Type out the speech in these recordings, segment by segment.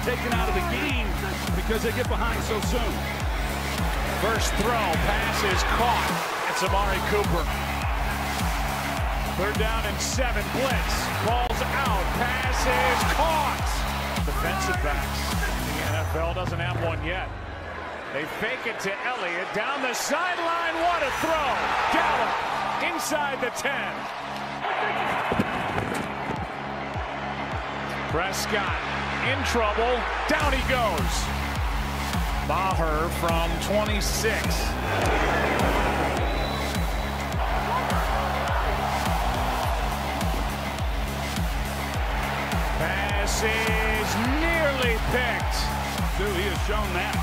taken out of the game because they get behind so soon. First throw, pass is caught. It's Amari Cooper. 3rd down and 7, blitz. Ball's out, pass is caught. Defensive backs. The NFL doesn't have one yet. They fake it to Elliott, down the sideline, what a throw! Gallup, inside the 10. Prescott, in trouble, down he goes. Maher from 26. Pass is nearly picked. Dude, he has shown that.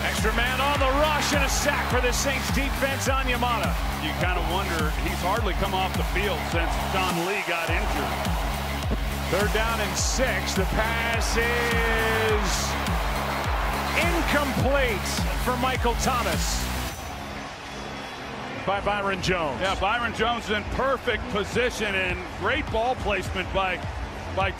Extra man on the rush and a sack for the Saints defense on Yamada. You kind of wonder, he's hardly come off the field since Sean Lee got injured. 3rd down and 6. The pass is incomplete for Michael Thomas by Byron Jones. Yeah, Byron Jones in perfect position and great ball placement by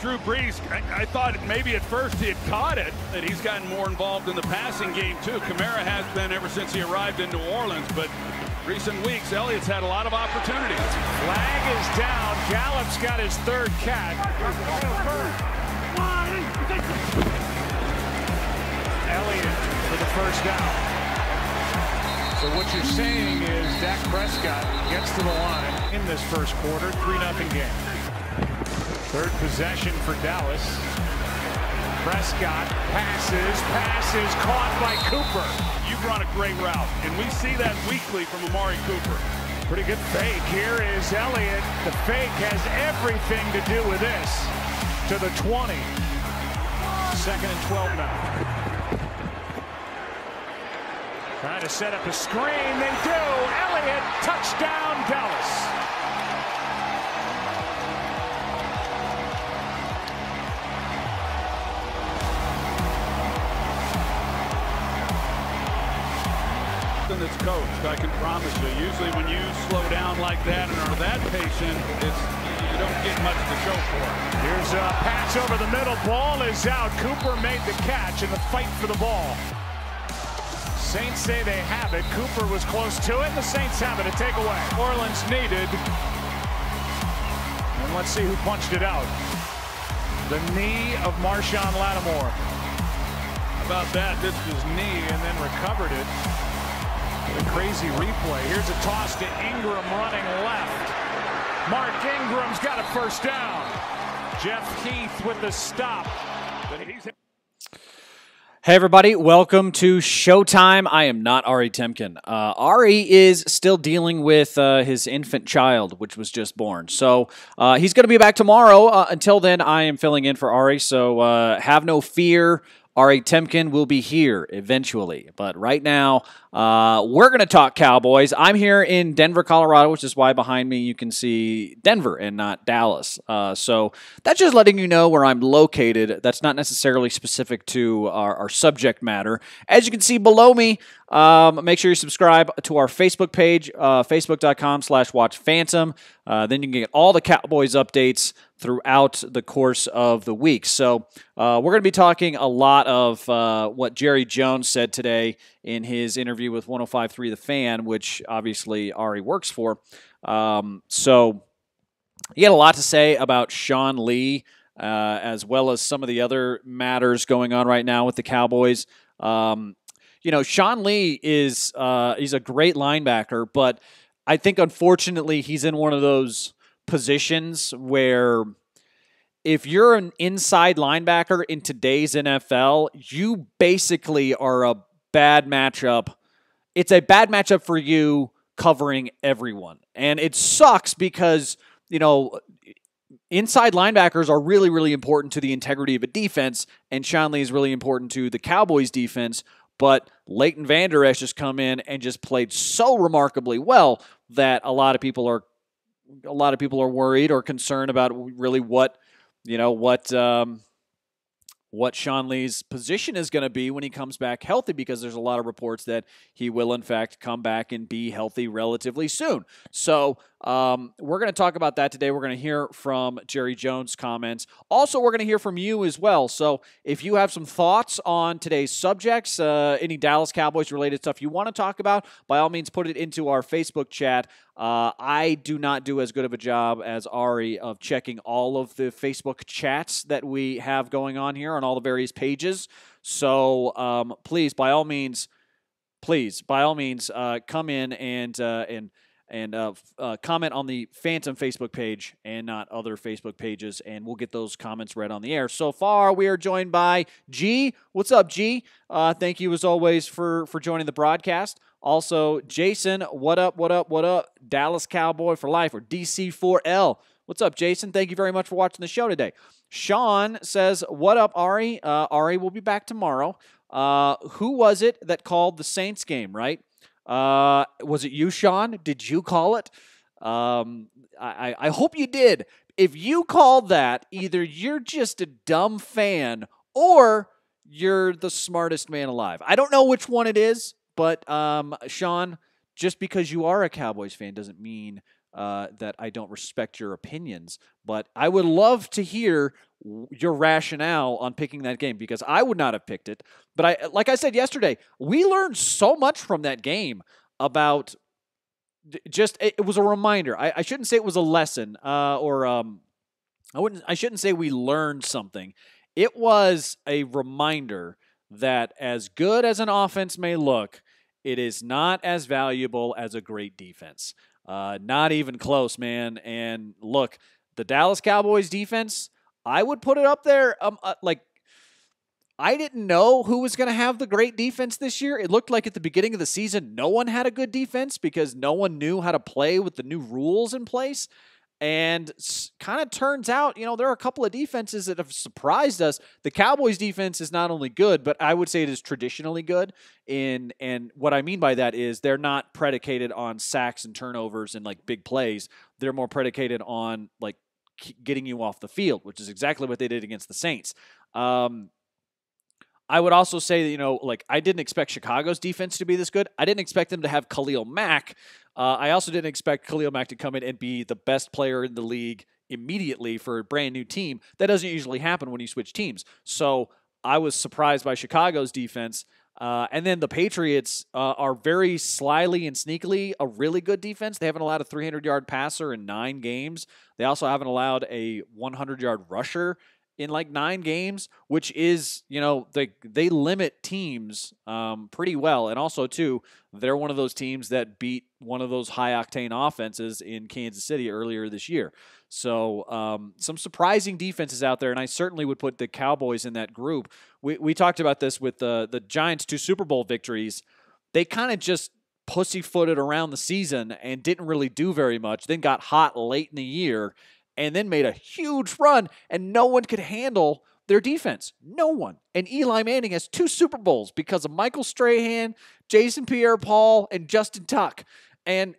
Drew Brees. I thought maybe at first he had caught it, that he's gotten more involved in the passing game too. Kamara has been ever since he arrived in New Orleans, but recent weeks, Elliott's had a lot of opportunities. Flag is down. Gallup's got his 3rd catch. Elliott for the 1st down. So what you're saying is Dak Prescott gets to the line in this first quarter, 3-0 game. 3rd possession for Dallas. Prescott passes caught by Cooper. You've run a great route, and we see that weekly from Amari Cooper. Pretty good fake. Here is Elliott. The fake has everything to do with this. To the 20. 2nd and 12 now. Trying to set up a screen. They do. Elliott, touchdown Dallas. That's coached, I can promise you. Usually when you slow down like that and are that patient, you don't get much to show for it. Here's a pass over the middle. Ball is out. Cooper made the catch in the fight for the ball. Saints say they have it. Cooper was close to it. The Saints have it. A takeaway. Orleans needed. And let's see who punched it out. The knee of Marshawn Lattimore. How about that? This was Knee and then recovered it. The crazy replay. Here's a toss to Ingram running left. Mark Ingram's got a 1st down. Jeff Heath with the stop. Hey everybody, welcome to Showtime. I am not Ari Temkin. Ari is still dealing with his infant child, which was just born. So he's going to be back tomorrow. Until then, I am filling in for Ari, so have no fear. Ari Temkin will be here eventually. But right now, we're going to talk Cowboys. I'm here in Denver, Colorado, which is why behind me you can see Denver and not Dallas. So that's just letting you know where I'm located. That's not necessarily specific to our subject matter. As you can see below me, make sure you subscribe to our Facebook page, facebook.com/watchphantom. Then you can get all the Cowboys updates throughout the course of the week. So we're going to be talking a lot of what Jerry Jones said today in his interview with 105.3 The Fan, which obviously Ari works for. So he had a lot to say about Sean Lee, as well as some of the other matters going on right now with the Cowboys. You know, Sean Lee is he's a great linebacker, but I think unfortunately he's in one of those positions where if you're an inside linebacker in today's NFL, you basically are a bad matchup. It's a bad matchup for you covering everyone. And it sucks because, you know, inside linebackers are really, really important to the integrity of a defense, and Sean Lee is really important to the Cowboys defense. But Leighton Vander Esch just come in and just played so remarkably well that a lot of people are worried or concerned about really what Sean Lee's position is going to be when he comes back healthy, because there's a lot of reports that he will in fact come back and be healthy relatively soon. So We're going to talk about that today. We're going to hear from Jerry Jones' comments. Also, we're going to hear from you as well. So if you have some thoughts on today's subjects, any Dallas Cowboys related stuff you want to talk about, by all means, put it into our Facebook chat. I do not do as good of a job as Ari of checking all of the Facebook chats that we have going on here on all the various pages. So please, by all means, come in and comment on the Phantom Facebook page and not other Facebook pages, and we'll get those comments read on the air. So far, we are joined by G. What's up, G? Thank you, as always, for joining the broadcast. Also, Jason, what up? Dallas Cowboy for life, or DC4L. What's up, Jason? Thank you very much for watching the show today. Sean says, what up, Ari? Ari will be back tomorrow. Who was it that called the Saints game, right? Was it you, Sean? Did you call it? I hope you did. If you called that, either you're just a dumb fan or you're the smartest man alive. I don't know which one it is, but Sean, just because you are a Cowboys fan doesn't mean that I don't respect your opinions. But I would love to hear your rationale on picking that game, because I would not have picked it. But like I said yesterday, we learned so much from that game about just, it was a reminder. I shouldn't say it was a lesson, I shouldn't say we learned something. It was a reminder that as good as an offense may look, it is not as valuable as a great defense. Not even close, man. And look, the Dallas Cowboys defense, I would put it up there. I didn't know who was going to have the great defense this year. It looked like at the beginning of the season, no one had a good defense because no one knew how to play with the new rules in place. And kind of turns out, there are a couple of defenses that have surprised us. The Cowboys defense is not only good, but I would say it is traditionally good. And what I mean by that is they're not predicated on sacks and turnovers and like big plays. They're more predicated on like getting you off the field, which is exactly what they did against the Saints. I would also say that, I didn't expect Chicago's defense to be this good. I didn't expect them to have Khalil Mack. I also didn't expect Khalil Mack to come in and be the best player in the league immediately for a brand new team. That doesn't usually happen when you switch teams. So I was surprised by Chicago's defense. And then the Patriots are very slyly and sneakily a really good defense. They haven't allowed a 300-yard passer in 9 games. They also haven't allowed a 100-yard rusher in like 9 games, which is, they limit teams pretty well. And also, too, they're one of those teams that beat one of those high-octane offenses in Kansas City earlier this year. So some surprising defenses out there, and I certainly would put the Cowboys in that group. We talked about this with the Giants' 2 Super Bowl victories. They kind of just pussyfooted around the season and didn't really do very much, then got hot late in the year, and then made a huge run, and no one could handle their defense. No one. And Eli Manning has 2 Super Bowls because of Michael Strahan, Jason Pierre-Paul, and Justin Tuck. And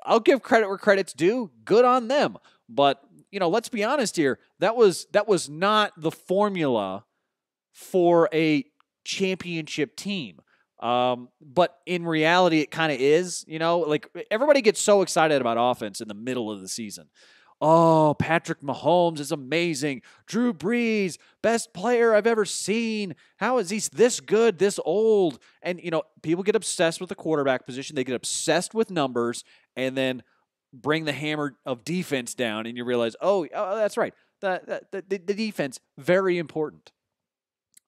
I'll give credit where credit's due. Good on them. But, let's be honest here. That was not the formula for a championship team. But in reality, it kind of is, everybody gets so excited about offense in the middle of the season. Oh, Patrick Mahomes is amazing. Drew Brees, best player I've ever seen. How is he this good, this old? And, people get obsessed with the quarterback position. They get obsessed with numbers and then bring the hammer of defense down. And you realize, oh that's right. The defense, very important.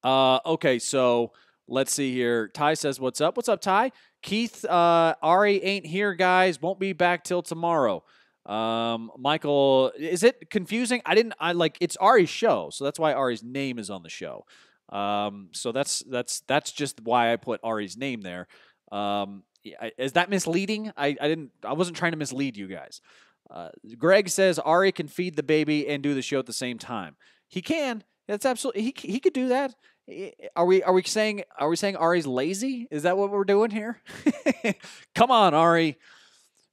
Okay, so let's see here. Ty says, what's up? What's up, Ty? Keith, Ari ain't here, guys. Won't be back till tomorrow. Michael, is it confusing? It's Ari's show, so that's why Ari's name is on the show. So that's just why I put Ari's name there. Is that misleading? I wasn't trying to mislead you guys. Greg says Ari can feed the baby and do the show at the same time. He can. That's absolutely, he could do that. Are we saying Ari's lazy? Is that what we're doing here? Come on, Ari.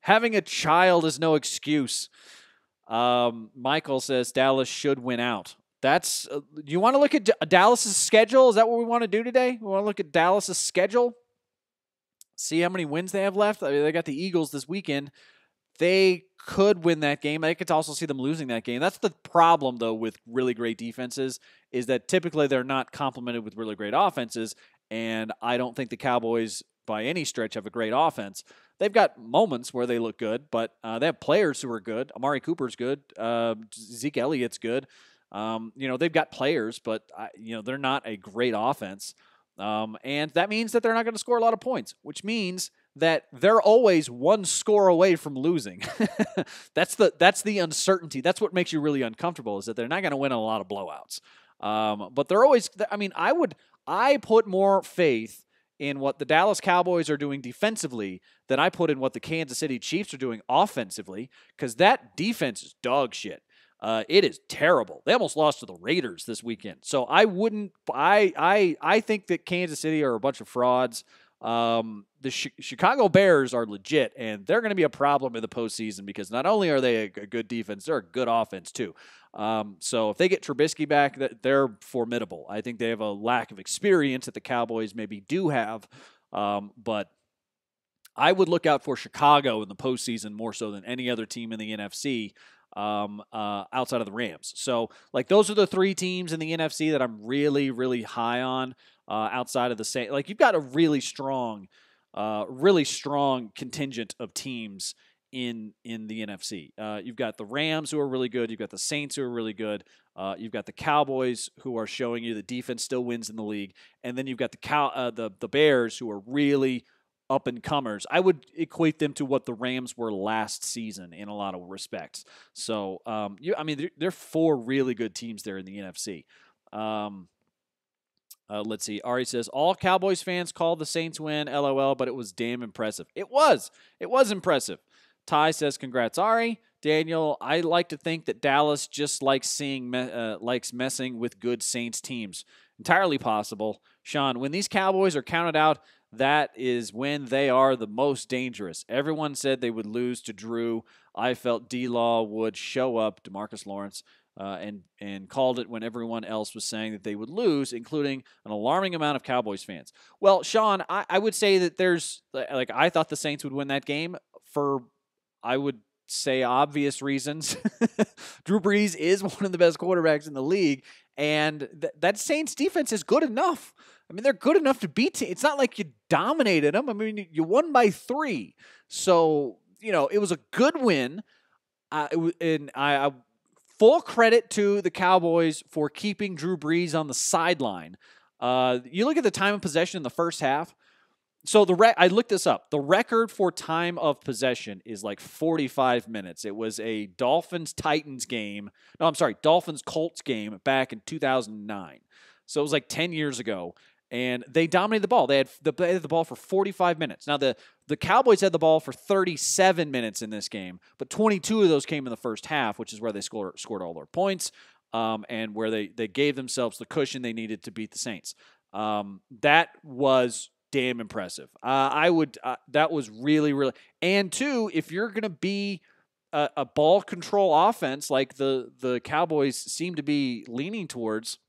Having a child is no excuse. Michael says Dallas should win out. That's you want to look at Dallas's schedule? Is that what we want to do today? We want to look at Dallas's schedule? See how many wins they have left? I mean, they got the Eagles this weekend. they could win that game. I could also see them losing that game. That's the problem, though, with really great defenses, is that typically they're not complemented with really great offenses, and I don't think the Cowboys, by any stretch, have a great offense. They've got moments where they look good, but they have players who are good. Amari Cooper's good. Zeke Elliott's good. They've got players, but they're not a great offense. And that means that they're not going to score a lot of points, which means that they're always one score away from losing. That's the uncertainty. That's what makes you really uncomfortable, is that they're not going to win a lot of blowouts. But they're always, I put more faith in what the Dallas Cowboys are doing defensively than I put in what the Kansas City Chiefs are doing offensively, because that defense is dog shit. It is terrible. They almost lost to the Raiders this weekend. So I think that Kansas City are a bunch of frauds. The Chicago Bears are legit, and they're going to be a problem in the postseason because not only are they a good defense, they're a good offense too. So if they get Trubisky back, they're formidable. I think they have a lack of experience that the Cowboys maybe do have, but I would look out for Chicago in the postseason more so than any other team in the NFC. Outside of the Rams. So, those are the three teams in the NFC that I'm really, really high on outside of the Saints. You've got a really strong contingent of teams in the NFC. You've got the Rams, who are really good. You've got the Saints, who are really good. You've got the Cowboys, who are showing you the defense still wins in the league. And then you've got the Bears, who are really up-and-comers. I would equate them to what the Rams were last season in a lot of respects. So, there are four really good teams there in the NFC. Let's see. Ari says, all Cowboys fans called the Saints win, LOL, but it was damn impressive. It was impressive. Ty says, congrats, Ari. Daniel, I like to think that Dallas just likes messing with good Saints teams. Entirely possible. Sean, when these Cowboys are counted out, that is when they are the most dangerous. Everyone said they would lose to Drew. I felt D-Law would show up, DeMarcus Lawrence, and called it when everyone else was saying that they would lose, including an alarming amount of Cowboys fans. Well, Sean, I would say that there's, I thought the Saints would win that game for, I would say, obvious reasons. Drew Brees is one of the best quarterbacks in the league, and that Saints defense is good enough. They're good enough to beat teams. It's not like you dominated them. You won by 3. So, it was a good win. I full credit to the Cowboys for keeping Drew Brees on the sideline. You look at the time of possession in the first half. So I looked this up. The record for time of possession is 45 minutes. It was a Dolphins-Colts game back in 2009. So it was 10 years ago. And they dominated the ball. They had the ball for 45 minutes. Now, the Cowboys had the ball for 37 minutes in this game, but 22 of those came in the first half, which is where they scored all their points, and where they gave themselves the cushion they needed to beat the Saints. That was damn impressive. That was really, really. And two, if you're going to be a ball control offense like the Cowboys seem to be leaning towards,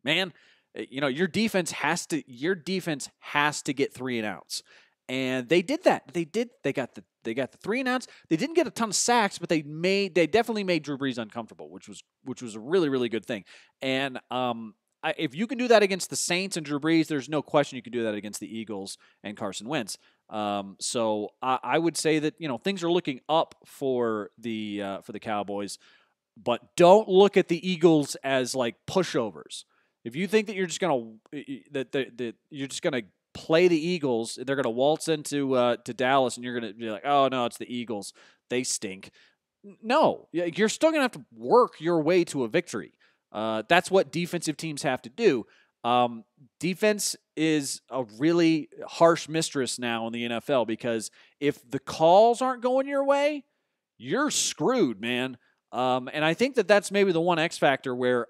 man, your defense has to get 3 and outs. And they did that. They got the 3 and outs. They didn't get a ton of sacks, but they definitely made Drew Brees uncomfortable, which was a really, really good thing. And if you can do that against the Saints and Drew Brees, there's no question you can do that against the Eagles and Carson Wentz. So I would say that things are looking up for the Cowboys, but don't look at the Eagles as pushovers. If you think that you're just gonna play the Eagles, they're gonna waltz into to Dallas, and you're gonna be like, oh no, it's the Eagles, they stink. No, you're still gonna have to work your way to a victory. That's what defensive teams have to do. Defense is a really harsh mistress now in the NFL, because if the calls aren't going your way, you're screwed, man. And I think that's maybe the one X factor where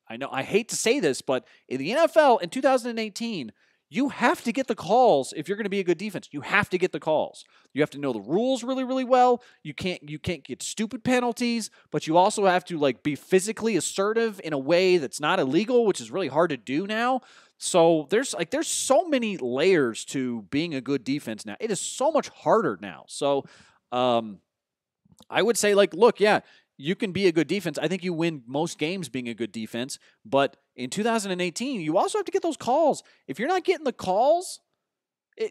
I know I hate to say this, but in the NFL in 2018, you have to get the calls if you're going to be a good defense. You have to get the calls. You have to know the rules really, really well. You can't get stupid penalties, but you also have to be physically assertive in a way that's not illegal, which is really hard to do now. So there's so many layers to being a good defense now. It is so much harder now. So I would say, like, look, yeah, you can be a good defense. I think you win most games being a good defense. But in 2018, you also have to get those calls. If you're not getting the calls,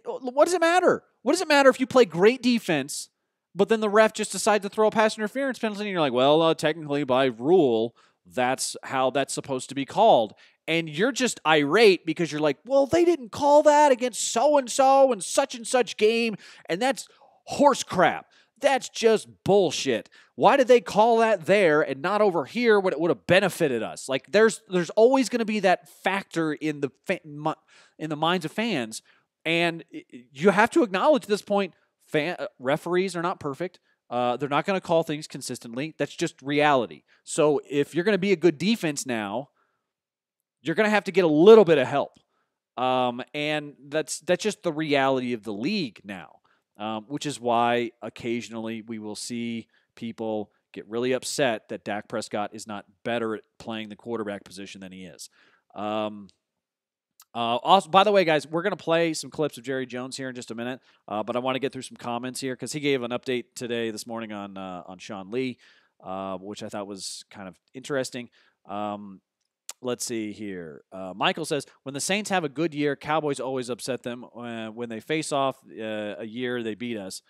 what does it matter? What does it matter if you play great defense, but then the ref just decides to throw a pass interference penalty, and you're like, well, technically by rule, that's how that's supposed to be called. And you're just irate because you're like, well, they didn't call that against so-and-so and such game, and that's horse crap. That's just bullshit. Why did they call that there and not over here when it would have benefited us? Like, there's always going to be that factor in the minds of fans, and you have to acknowledge at this point, referees are not perfect. They're not going to call things consistently. That's just reality. So if you're going to be a good defense now, you're going to have to get a little bit of help. And that's just the reality of the league now, which is why occasionally we will see people get really upset that Dak Prescott is not better at playing the quarterback position than he is. Also, by the way, guys, we're going to play some clips of Jerry Jones here in just a minute, but I want to get through some comments here because he gave an update this morning on Sean Lee, which I thought was kind of interesting. Let's see here. Michael says, when the Saints have a good year, Cowboys always upset them. When they face off a year, they beat us.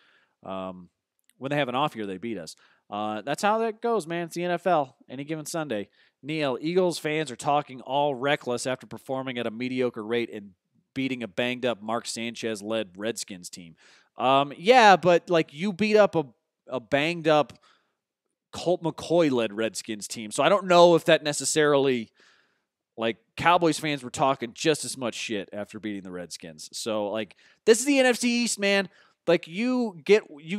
When they have an off year, they beat us. That's how that goes, man. It's the NFL. Any given Sunday. Neil, Eagles fans are talking all reckless after performing at a mediocre rate and beating a banged-up Mark Sanchez-led Redskins team. Yeah, but like you beat up a banged-up Colt McCoy-led Redskins team. So I don't know if that necessarily, like, Cowboys fans were talking just as much shit after beating the Redskins. So, like, this is the NFC East, man. Like, you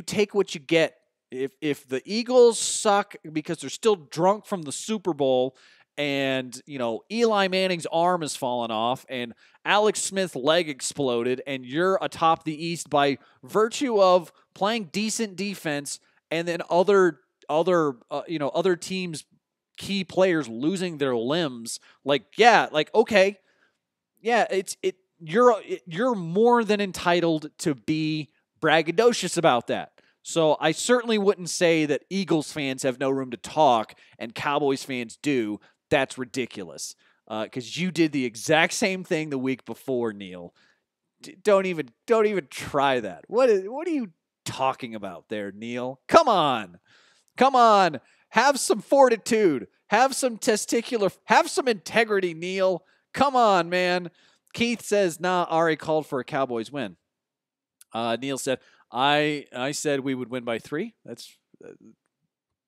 take what you get. If the Eagles suck because they're still drunk from the Super Bowl and, Eli Manning's arm has fallen off and Alex Smith's leg exploded and you're atop the East by virtue of playing decent defense and then other teams' key players losing their limbs, okay. Yeah, you're more than entitled to be braggadocious about that. So I certainly wouldn't say that Eagles fans have no room to talk and Cowboys fans do. That's ridiculous. Because you did the exact same thing the week before, Neil. Don't even try that. What are you talking about there, Neil? Come on. Have some fortitude. Have some integrity, Neil. Come on, man. Keith says, nah, Ari called for a Cowboys win. Neil said, I said we would win by 3. That's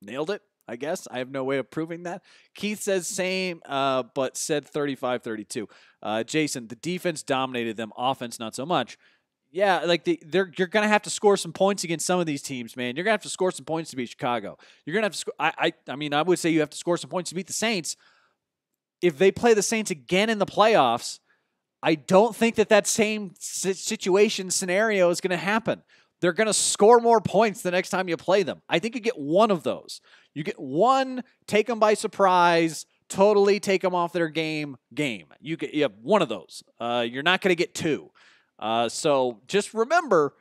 nailed it, I guess. I have no way of proving that. Keith says same, but said 35-32. Jason, the defense dominated them. Offense, not so much. Yeah, like you're going to have to score some points against some of these teams, man. You're going to have to score some points to beat Chicago. You're going to have to score. I would say you have to score some points to beat the Saints. If they play the Saints again in the playoffs, I don't think that same scenario is going to happen. They're going to score more points the next time you play them. I think you get one of those. You get one, take them by surprise, totally take them off their game. You have one of those. You're not going to get 2. So just remember,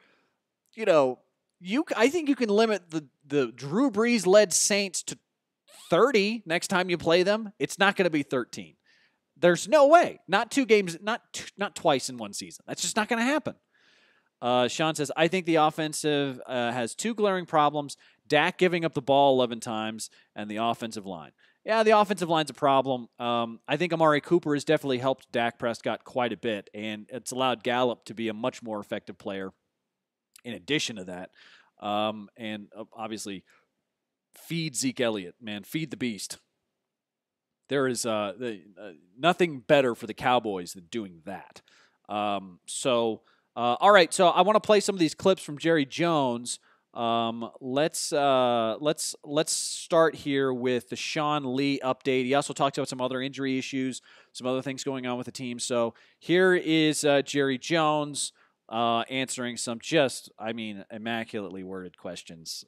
I think you can limit the Drew Brees-led Saints to 30 next time you play them. It's not going to be 13. There's no way. Not 2 games, not twice in one season. That's just not going to happen. Sean says, I think the offensive has 2 glaring problems. Dak giving up the ball 11 times and the offensive line. Yeah, the offensive line's a problem. I think Amari Cooper has definitely helped Dak Prescott quite a bit, and it's allowed Gallup to be a much more effective player in addition to that. And obviously, feed Zeke Elliott, man. Feed the beast. There is nothing better for the Cowboys than doing that. All right, so I want to play some of these clips from Jerry Jones. Let's start here with the Sean Lee update. He also talked about some other injury issues, some other things going on with the team. So here is Jerry Jones answering some immaculately worded questions.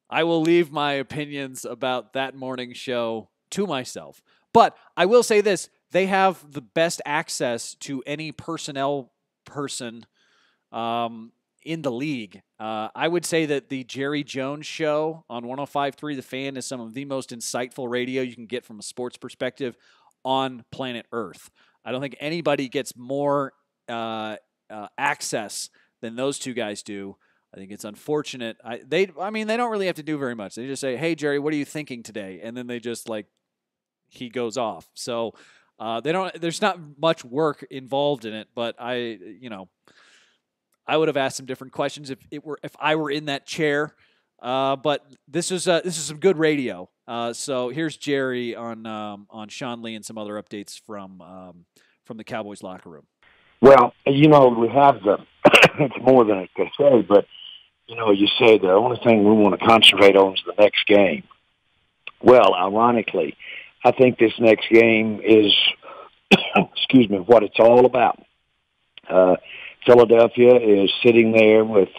I will leave my opinions about that morning show to myself. But I will say this. They have the best access to any personnel person in the league. I would say that the Jerry Jones show on 105.3 The Fan is some of the most insightful radio you can get from a sports perspective on planet Earth. I don't think anybody gets more access than those two guys do. I think it's unfortunate. They don't really have to do very much. They just say, "Hey, Jerry, what are you thinking today?" And then they just he goes off. So there's not much work involved in it, but I would have asked some different questions if I were in that chair. But this is some good radio. So here's Jerry on Sean Lee and some other updates from the Cowboys locker room. Well, we have it's more than a cliche, but you say the only thing we want to concentrate on is the next game. Well, ironically, I think this next game is, what it's all about. Philadelphia is sitting there with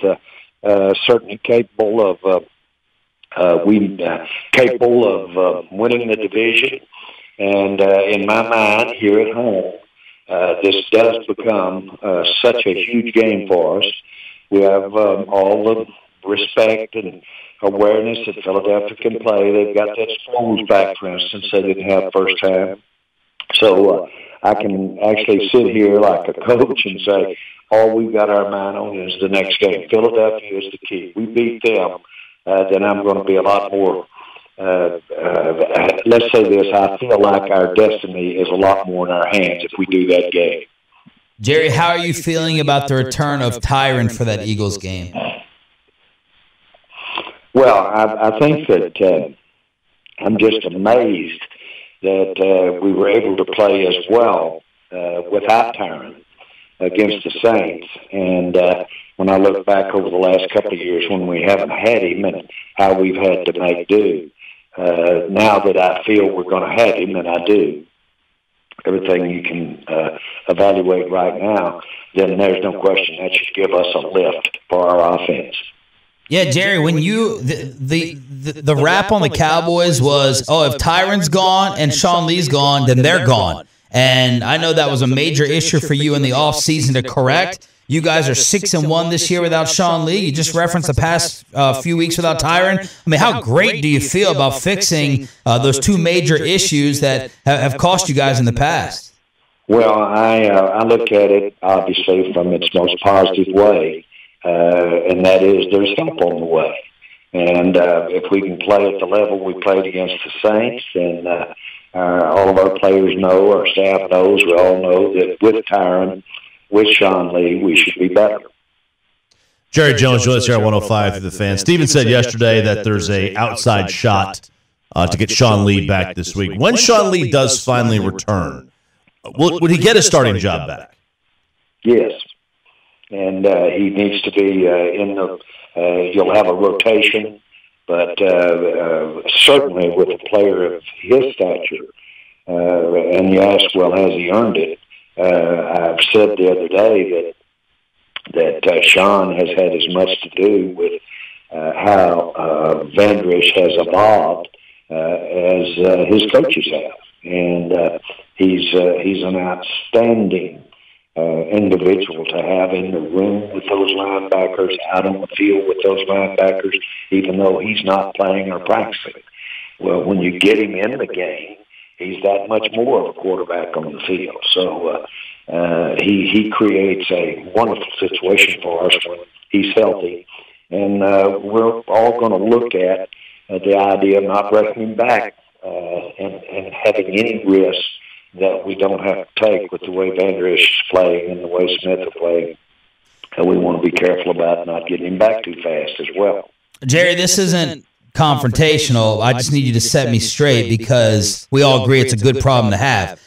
certainly capable of winning the division, and in my mind, here at home, this does become such a huge game for us. We have all the respect and awareness that Philadelphia can play. They've got that Sproles back, for instance, they didn't have first time. So I can actually sit here like a coach and say, all we've got our mind on is the next game. Philadelphia is the key. We beat them, then I'm going to be a lot more, let's say this, I feel like our destiny is a lot more in our hands if we do that game. Jerry, how are you feeling about the return of Tavern for that Eagles game? Well, I think that I'm just amazed that we were able to play as well without Tavern against the Saints. And when I look back over the last couple of years when we haven't had him and how we've had to make do, now that I feel we're going to have him, and I do, everything you can evaluate right now, then there's no question that should give us a lift for our offense. Yeah, Jerry, when the rap on the Cowboys was, if Tyron's gone and Sean Lee's gone, then they're gone. And I know that was a major issue for you in the offseason to correct. You guys are 6-1 this year without Sean Lee. You just referenced the past few weeks without Tyron. I mean, how great do you feel about fixing those two major issues that have cost you guys in the past? Well, I look at it, obviously, from its most positive way, and that is there's help on the way. And if we can play at the level we played against the Saints, and all of our players know, our staff knows, we all know that with Tyron, with Sean Lee, we should be better. Jerry Jones joins us here at 105 through the Fan. Steven said yesterday that there's a outside shot to get Sean Lee back this week. When Sean Lee does finally return, would he get a starting job back? Yes, and he needs to be in the. You'll have a rotation, but certainly with a player of his stature, and you ask, well, has he earned it? I've said the other day that Sean has had as much to do with how Van Drish has evolved as his coaches have, and he's an outstanding individual to have in the room with those linebackers, out on the field with those linebackers, even though he's not playing or practicing. Well, when you get him in the game, he's that much more of a quarterback on the field. So he creates a wonderful situation for us when he's healthy. And we're all going to look at the idea of not bringing him back and having any risk that we don't have to take with the way Van Drish is playing and the way Smith is playing. And we want to be careful about not getting him back too fast as well. Jerry, this isn't confrontational. I just need you to set me straight because we all agree it's a good problem to have.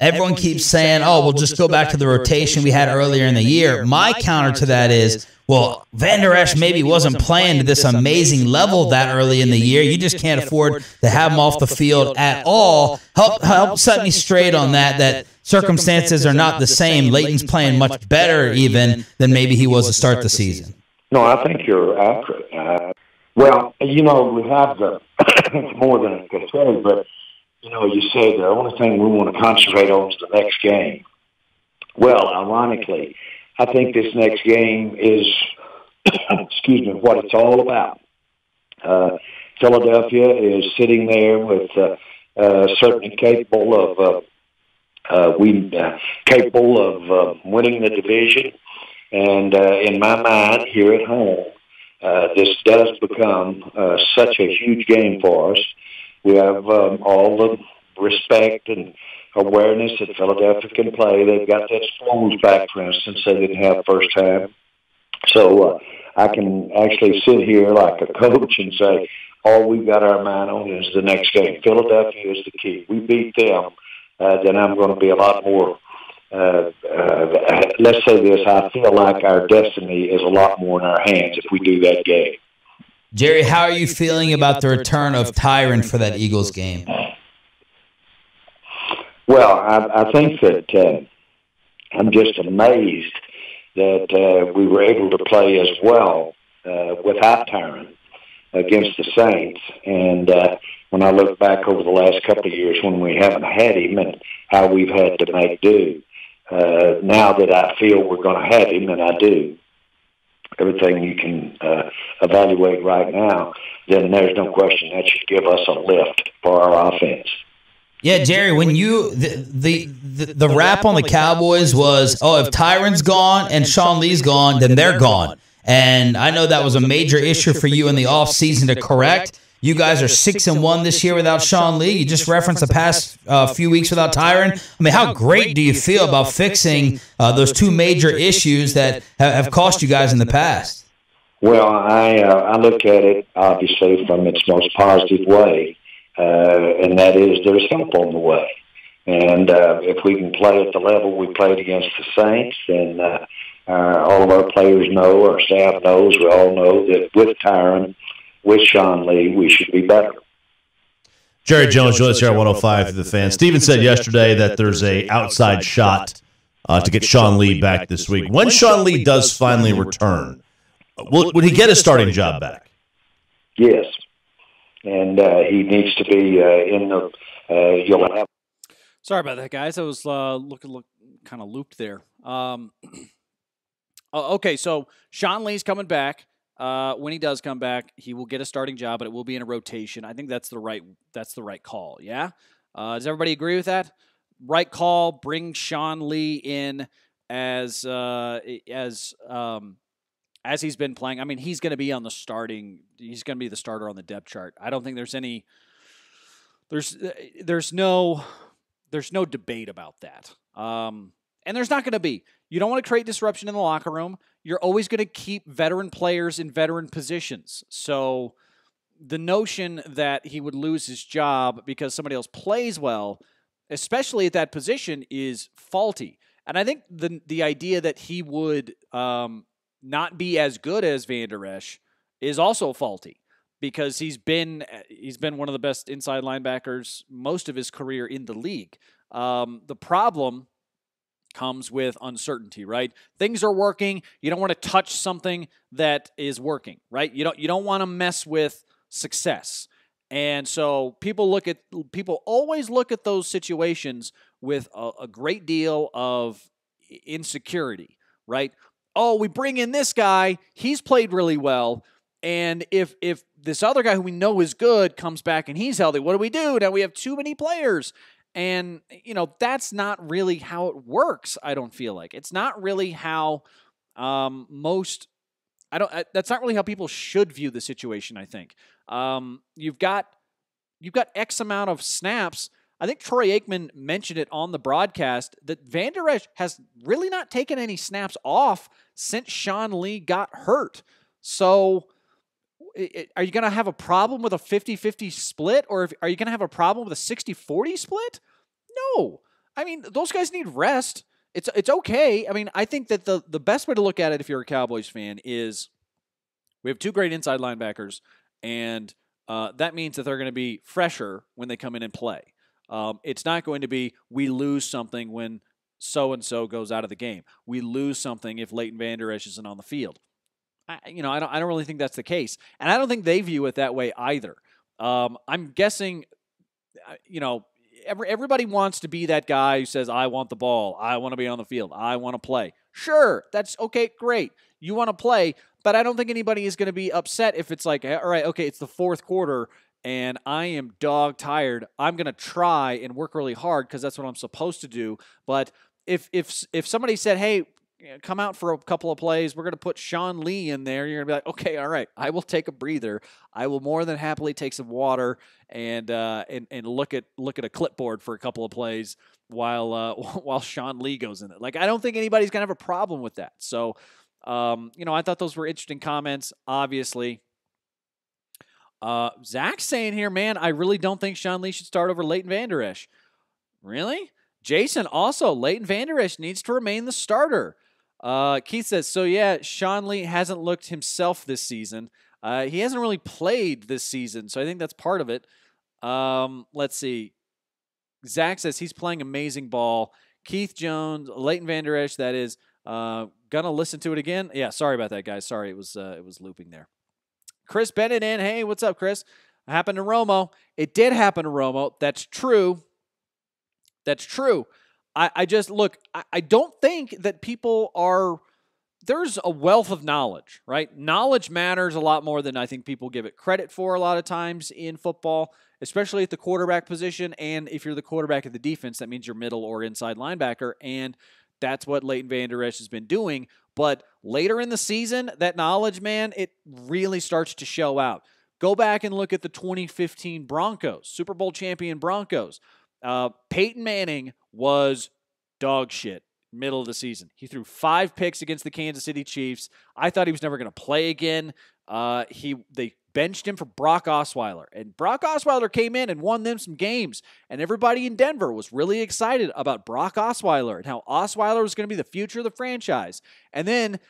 Everyone keeps saying, we'll just go back to the rotation we had earlier in the year. My counter to that is, well, Van Der Esch maybe wasn't playing to this amazing level that early in the year. You just can't afford to have him off the field at all. Help set me straight on that circumstances are not the same. Leighton's playing much better even than maybe he was to start the season. No, I think you're accurate. Well, we have it's more than a cliche, but, you say the only thing we want to concentrate on is the next game. Well, ironically, I think this next game is, excuse me, what it's all about. Philadelphia is sitting there with certainly capable of winning the division, and in my mind, here at home, this does become such a huge game for us. We have all the respect and awareness that Philadelphia can play. They've got that Sproles back, for instance, they didn't have first time. So I can actually sit here like a coach and say, all we've got our mind on is the next game. Philadelphia is the key. We beat them, then I'm going to be a lot more, let's say this, I feel like our destiny is a lot more in our hands if we do that game. Jerry, how are you feeling about the return of Tavern for that Eagles game? Well, I think that I'm just amazed that we were able to play as well without Tavern against the Saints. And when I look back over the last couple of years when we haven't had him and how we've had to make do, now that I feel we're going to have him, and I do, everything you can evaluate right now, then there's no question that should give us a lift for our offense. Yeah, Jerry, when you the rap on the Cowboys was, oh, if Tyron's gone and Sean Lee's gone, then they're gone. And I know that was a major issue for you in the offseason to correct. You guys are 6-1 this year without Sean Lee. You just referenced the past few weeks without Tavern. I mean, how great do you feel about fixing those two major issues that have cost you guys in the past? Well, I look at it, obviously, from its most positive way, and that is there's help on the way. And if we can play at the level we played against the Saints, then all of our players know, our staff knows, we all know that with Tavern, with Sean Lee, we should be better. Jerry Jones, joins us here at 105 The Fan. Steven said yesterday that there's a outside shot to get Sean Lee back this week. When Sean Lee does finally return, would he get his starting job back? Yes, and he needs to be in the. You'll have. Sorry about that, guys. I was looking kind of looped there. Okay, so Sean Lee's coming back. When he does come back, he will get a starting job, but it will be in a rotation. I think that's the right call. Yeah, does everybody agree with that? Right call. Bring Sean Lee in as he's been playing. I mean, he's going to be on the starting. He's going to be the starter on the depth chart. I don't think there's any. There's no debate about that. And there's not going to be. You don't want to create disruption in the locker room. You're always going to keep veteran players in veteran positions. So the notion that he would lose his job because somebody else plays well, especially at that position, is faulty. And I think the idea that he would not be as good as Van Der Esch is also faulty because he's been one of the best inside linebackers most of his career in the league. The problem comes with uncertainty, right? Things are working. You don't want to touch something that is working, right? You don't want to mess with success. And so people always look at those situations with a great deal of insecurity, right? Oh, we bring in this guy, he's played really well, and if this other guy who we know is good comes back and he's healthy, what do we do? Now we have too many players. And, that's not really how it works, I don't feel like. It's not really how that's not really how people should view the situation, I think. You've got X amount of snaps. I think Troy Aikman mentioned it on the broadcast that Van Der Esch has really not taken any snaps off since Sean Lee got hurt. So are you going to have a problem with a 50-50 split, or are you going to have a problem with a 60-40 split? No. I mean, those guys need rest. It's okay. I mean, I think that the best way to look at it if you're a Cowboys fan is we have two great inside linebackers, and that means that they're going to be fresher when they come in and play. It's not going to be we lose something when so-and-so goes out of the game. We lose something if Leighton Van Der Esch isn't on the field. I don't really think that's the case. And I don't think they view it that way either. I'm guessing, everybody wants to be that guy who says, I want the ball. I want to be on the field. I want to play. Sure, that's okay, great. You want to play, but I don't think anybody is going to be upset if it's like, all right, okay, it's the fourth quarter, and I am dog tired. I'm going to try and work really hard because that's what I'm supposed to do. But if somebody said, hey, come out for a couple of plays, we're going to put Sean Lee in there, you're going to be like, okay, all right, I will take a breather. I will more than happily take some water and look at a clipboard for a couple of plays while Sean Lee goes in it. Like, I don't think anybody's going to have a problem with that. So, I thought those were interesting comments, obviously. Zach's saying here, man, I really don't think Sean Lee should start over Leighton Vander Esch. Really? Jason, also, Leighton Vander Esch needs to remain the starter. Keith says, so yeah, Sean Lee hasn't looked himself this season. He hasn't really played this season, so I think that's part of it. Let's see. Zach says he's playing amazing ball. Keith Jones, Leighton Vander Esch, that is. Gonna listen to it again. Yeah, sorry about that, guys. Sorry, it was looping there. Chris Bennett in. Hey, what's up, Chris? Happened to Romo. It did happen to Romo. That's true. That's true. I just, look, I don't think that people are, there's a wealth of knowledge, right? Knowledge matters a lot more than I think people give it credit for a lot of times in football, especially at the quarterback position. And if you're the quarterback of the defense, that means you're middle or inside linebacker. And that's what Leighton Vander Esch has been doing. But later in the season, that knowledge, man, it really starts to show out. Go back and look at the 2015 Broncos, Super Bowl champion Broncos. Peyton Manning was dog shit middle of the season. He threw 5 picks against the Kansas City Chiefs. I thought he was never going to play again. They benched him for Brock Osweiler, and Brock Osweiler came in and won them some games, and everybody in Denver was really excited about Brock Osweiler and how Osweiler was going to be the future of the franchise. And then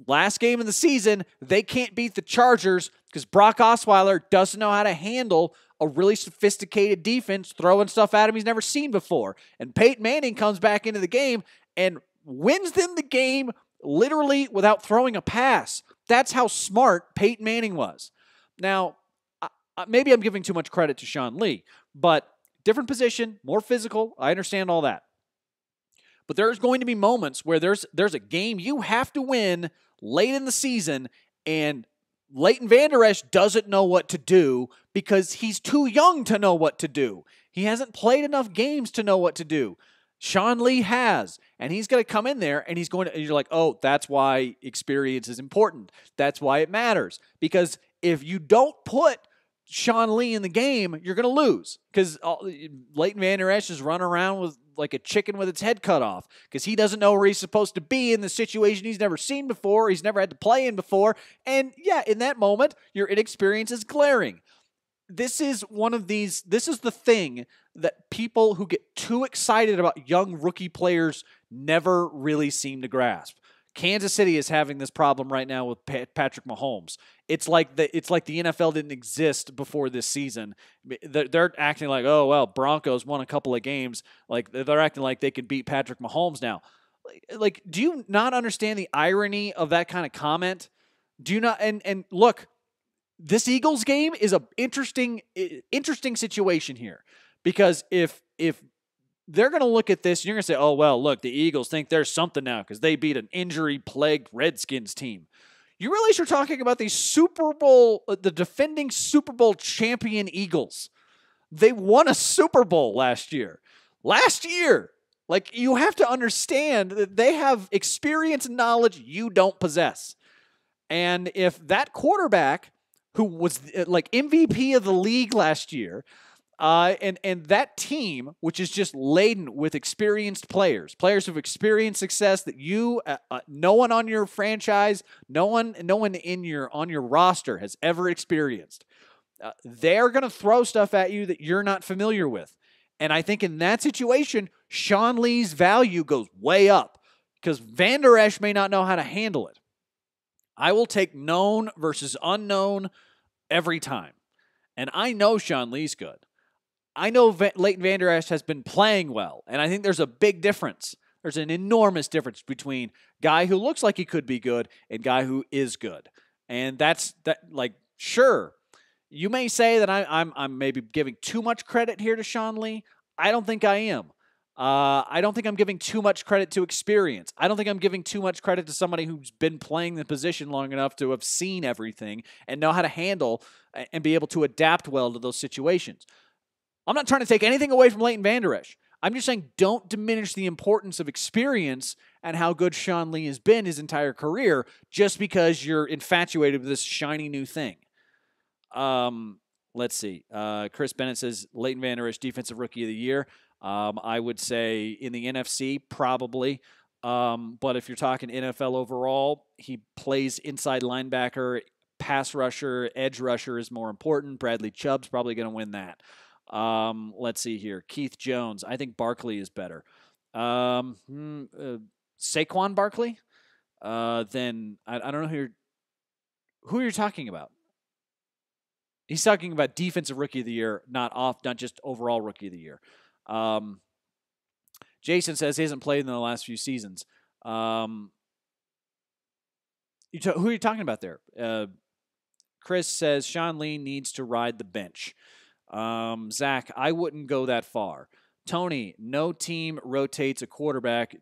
last game of the season, they can't beat the Chargers because Brock Osweiler doesn't know how to handle a really sophisticated defense throwing stuff at him he's never seen before. And Peyton Manning comes back into the game and wins them the game literally without throwing a pass. That's how smart Peyton Manning was. Now, maybe I'm giving too much credit to Sean Lee, but different position, more physical. I understand all that. But there's going to be moments where there's a game you have to win late in the season, and Leighton Vander Esch doesn't know what to do because he's too young to know what to do. He hasn't played enough games to know what to do. Sean Lee has, and he's going to come in there, and you're like, oh, that's why experience is important. That's why it matters. Because if you don't put Sean Lee in the game, you're going to lose. Because Leighton Vander Esch is running around with like a chicken with its head cut off because he doesn't know where he's supposed to be in the situation he's never seen before, he's never had to play in before. And yeah, in that moment, your inexperience is glaring. This is the thing that people who get too excited about young rookie players never really seem to grasp. Kansas City is having this problem right now with Patrick Mahomes. It's like the NFL didn't exist before this season. They're acting like, oh, well, Broncos won a couple of games. Like, they're acting like they can beat Patrick Mahomes now. Like, do you not understand the irony of that kind of comment? Do you not? And look, this Eagles game is a interesting situation here, because if they're going to look at this, and you're going to say, oh, well, look, the Eagles think there's something now because they beat an injury-plagued Redskins team. You realize you're talking about the defending Super Bowl champion Eagles. They won a Super Bowl last year. Like, you have to understand that they have experience and knowledge you don't possess. And if that quarterback, who was like MVP of the league last year, and that team, which is just laden with experienced players who've experienced success that no one on your franchise, no one on your roster has ever experienced. They're going to throw stuff at you that you're not familiar with. And I think in that situation, Sean Lee's value goes way up because Vander Esch may not know how to handle it. I will take known versus unknown every time. And I know Sean Lee's good. I know Leighton Vander Esch has been playing well, and I think there's a big difference. There's an enormous difference between guy who looks like he could be good and guy who is good. And that's like, sure, you may say that I'm maybe giving too much credit here to Sean Lee. I don't think I am. I don't think I'm giving too much credit to experience. I don't think I'm giving too much credit to somebody who's been playing the position long enough to have seen everything and know how to handle and be able to adapt well to those situations. I'm not trying to take anything away from Leighton Vander Esch. I'm just saying don't diminish the importance of experience and how good Sean Lee has been his entire career just because you're infatuated with this shiny new thing. Let's see. Chris Bennett says Leighton Vander Esch, Defensive Rookie of the Year. I would say in the NFC, probably. But if you're talking NFL overall, he plays inside linebacker, pass rusher, edge rusher is more important. Bradley Chubb's probably going to win that. Let's see here. Keith Jones. I think Barkley is better. Saquon Barkley? Then I don't know who you're talking about. He's talking about Defensive Rookie of the Year, not just overall Rookie of the Year. Jason says he hasn't played in the last few seasons. Who are you talking about there? Chris says Sean Lee needs to ride the bench. Zach, I wouldn't go that far. Tony, no team rotates a quarterback.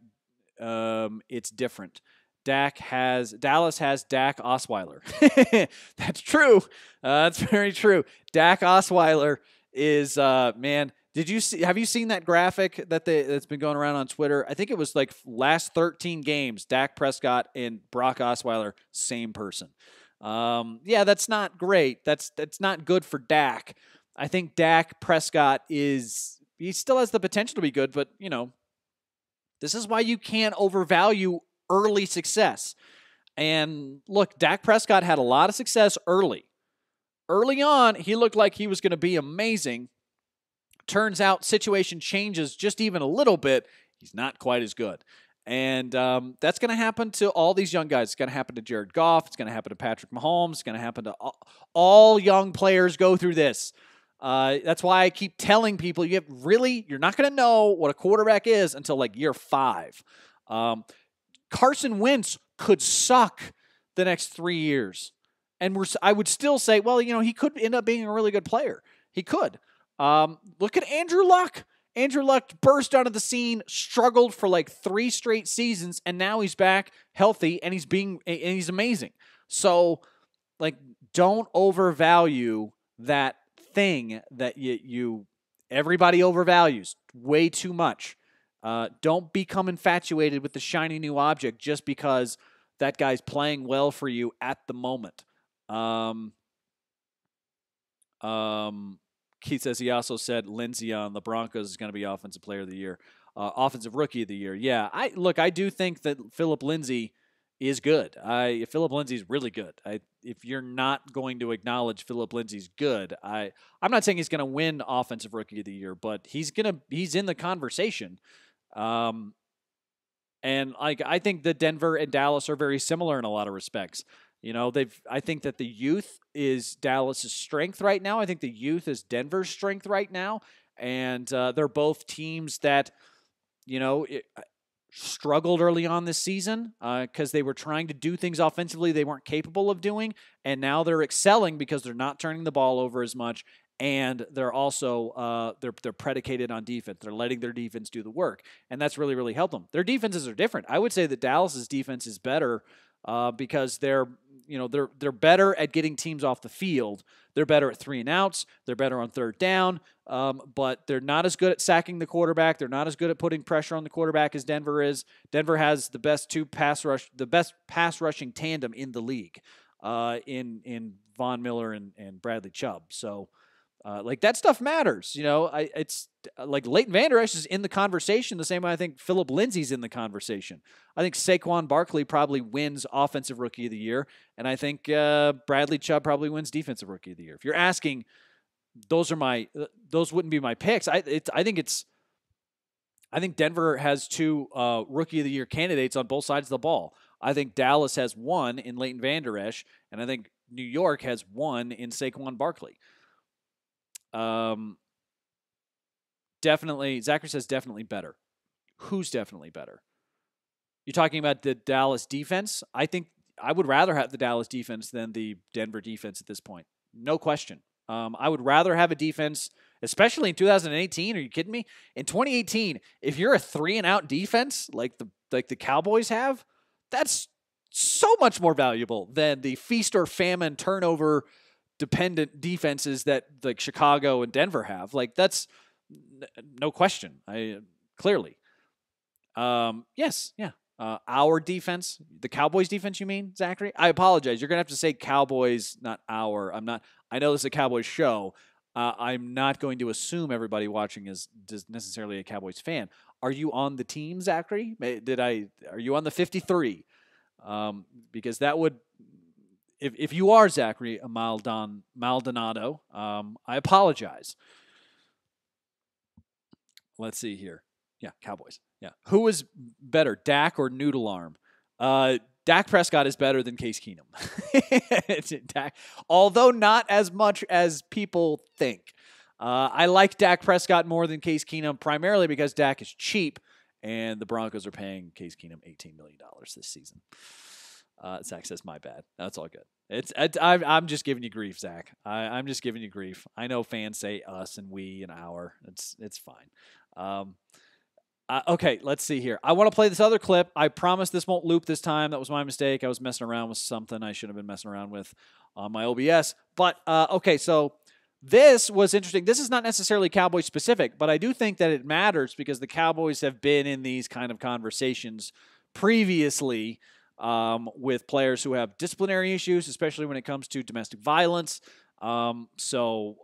It's different. Dallas has Dak Osweiler. That's true. That's very true. Dak Osweiler is man. Have you seen that graphic that's been going around on Twitter? I think it was like last 13 games, Dak Prescott and Brock Osweiler, same person. Yeah, that's not great. That's not good for Dak. I think Dak Prescott he still has the potential to be good, but this is why you can't overvalue early success. And look, Dak Prescott had a lot of success early. Early on, he looked like he was going to be amazing. Turns out situation changes just even a little bit. He's not quite as good. And that's going to happen to all these young guys. It's going to happen to Jared Goff. It's going to happen to Patrick Mahomes. It's going to happen to all young players go through this. That's why I keep telling people you're not going to know what a quarterback is until like year 5. Carson Wentz could suck the next 3 years. And I would still say, well, he could end up being a really good player. He could. Look at Andrew Luck. Andrew Luck burst onto the scene, struggled for like 3 straight seasons, and now he's back healthy and he's amazing. So, like, don't overvalue that thing that everybody overvalues way too much. Don't become infatuated with the shiny new object just because that guy's playing well for you at the moment. Keith says he also said Lindsey on the Broncos is going to be Offensive Player of the Year, Offensive Rookie of the Year. Yeah, I do think that Phillip Lindsay is good. Phillip Lindsay's really good. If you're not going to acknowledge Phillip Lindsay's good, I'm not saying he's going to win Offensive Rookie of the Year, but he's in the conversation. And I think that Denver and Dallas are very similar in a lot of respects. I think that the youth is Dallas's strength right now. I think the youth is Denver's strength right now. And they're both teams that, struggled early on this season because they were trying to do things offensively they weren't capable of doing. And now they're excelling because they're not turning the ball over as much. And they're also they're predicated on defense. They're letting their defense do the work. And that's really, really helped them. Their defenses are different. I would say that Dallas's defense is better because they're better at getting teams off the field. They're better at 3 and outs. They're better on 3rd down. But they're not as good at sacking the quarterback. They're not as good at putting pressure on the quarterback as Denver is. Denver has the best pass rushing tandem in the league in Von Miller and Bradley Chubb. So that stuff matters. It's like Leighton Vander Esch is in the conversation the same way I think Phillip Lindsay's in the conversation. I think Saquon Barkley probably wins Offensive Rookie of the Year, and I think Bradley Chubb probably wins Defensive Rookie of the Year. If you're asking, those wouldn't be my picks. I think Denver has 2 Rookie of the Year candidates on both sides of the ball. I think Dallas has 1 in Leighton Vander Esch, and I think New York has 1 in Saquon Barkley. Definitely, Zachary says definitely better. Who's definitely better? You're talking about the Dallas defense? I think I would rather have the Dallas defense than the Denver defense at this point. No question. I would rather have a defense, especially in 2018. Are you kidding me? In 2018, if you're a 3-and-out defense like the Cowboys have, that's so much more valuable than the feast or famine turnover dependent defenses that like Chicago and Denver have. Like, that's no question. Clearly. Yes. Yeah. Our defense, the Cowboys defense, you mean, Zachary? I apologize. You're going to have to say Cowboys, not our. I know this is a Cowboys show. I'm not going to assume everybody watching is necessarily a Cowboys fan. Are you on the team, Zachary? Are you on the 53? Because that would, if you are Zachary Maldonado, I apologize. Let's see here. Yeah, Cowboys. Yeah. Who is better, Dak or Noodle Arm? Dak Prescott is better than Case Keenum. Dak, although not as much as people think. I like Dak Prescott more than Case Keenum, primarily because Dak is cheap, and the Broncos are paying Case Keenum $18 million this season. Zach says, my bad. That's all good. I'm just giving you grief, Zach. I'm just giving you grief. I know fans say us and we and our. It's fine. Okay, let's see here. I want to play this other clip. I promise this won't loop this time. That was my mistake. I was messing around with something I shouldn't have been messing around with on my OBS. But, okay, so this was interesting. This is not necessarily Cowboys specific, but I do think that it matters because the Cowboys have been in these kind of conversations previously with players who have disciplinary issues, especially when it comes to domestic violence. So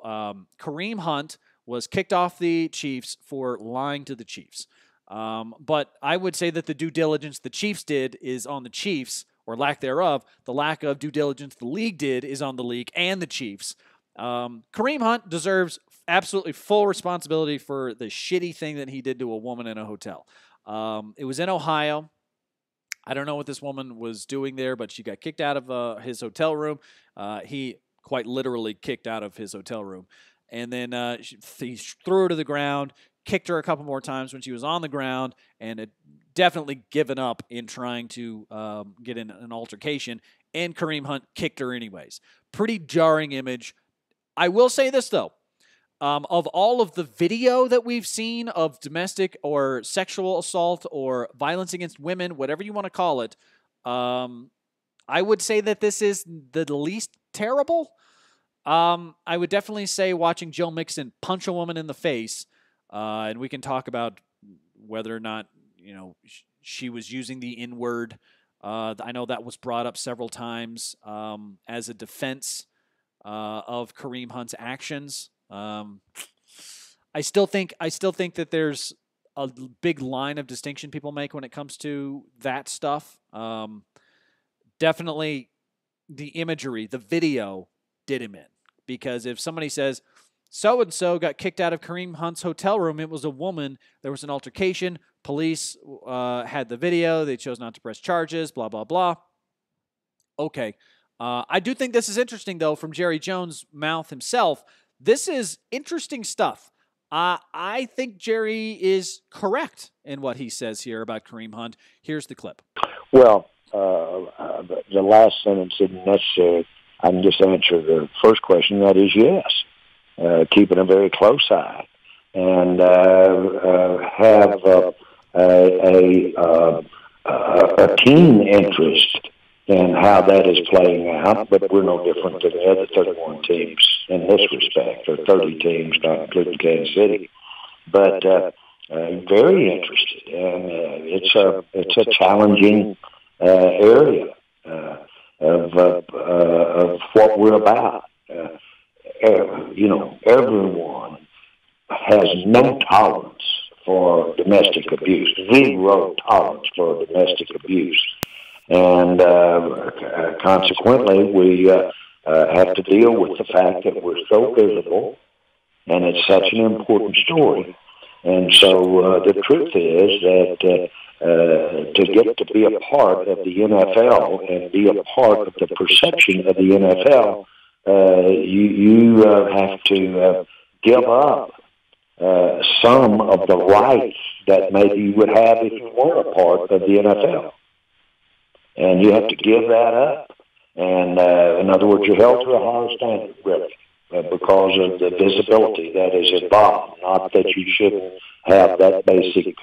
Kareem Hunt was kicked off the Chiefs for lying to the Chiefs. But I would say that the due diligence the Chiefs did is on the Chiefs, or lack thereof. The lack of due diligence the league did is on the league and the Chiefs. Kareem Hunt deserves absolutely full responsibility for the shitty thing that he did to a woman in a hotel. It was in Ohio. I don't know what this woman was doing there, but she got kicked out of his hotel room. He quite literally kicked out of his hotel room. And then he threw her to the ground, kicked her a couple more times when she was on the ground, and had definitely given up in trying to get in an altercation. And Kareem Hunt kicked her anyways. Pretty jarring image. I will say this, though. Of all of the video that we've seen of domestic or sexual assault or violence against women, whatever you want to call it, I would say that this is the least terrible. I would definitely say watching Joe Mixon punch a woman in the face, and we can talk about whether or not, she was using the N-word. I know that was brought up several times as a defense of Kareem Hunt's actions. I still think that there's a big line of distinction people make when it comes to that stuff. Definitely the imagery, the video did him in. Because if somebody says, so-and-so got kicked out of Kareem Hunt's hotel room, it was a woman, there was an altercation, police had the video, they chose not to press charges, blah, blah, blah. Okay. I do think this is interesting, though, from Jerry Jones' mouth himself. This is interesting stuff. I think Jerry is correct in what he says here about Kareem Hunt. Here's the clip. Well, the last sentence isn't necessary. I can just answer the first question. That is yes. Keeping a very close eye and have a keen interest in how that is playing out. But we're no different than the other 31 teams in this respect, or 30 teams, not including Kansas City. But very interested, and it's a challenging area of what we're about. Everyone has no tolerance for domestic abuse, zero tolerance for domestic abuse, and consequently, we have to deal with the fact that we're so visible, and it's such an important story. And so the truth is that to get to be a part of the NFL and be a part of the perception of the NFL, you have to give up some of the rights that maybe you would have if you were a part of the NFL. And you have to give that up. And in other words, you're held to a higher standard, really. because of the visibility that is involved. Not that you shouldn't have that basic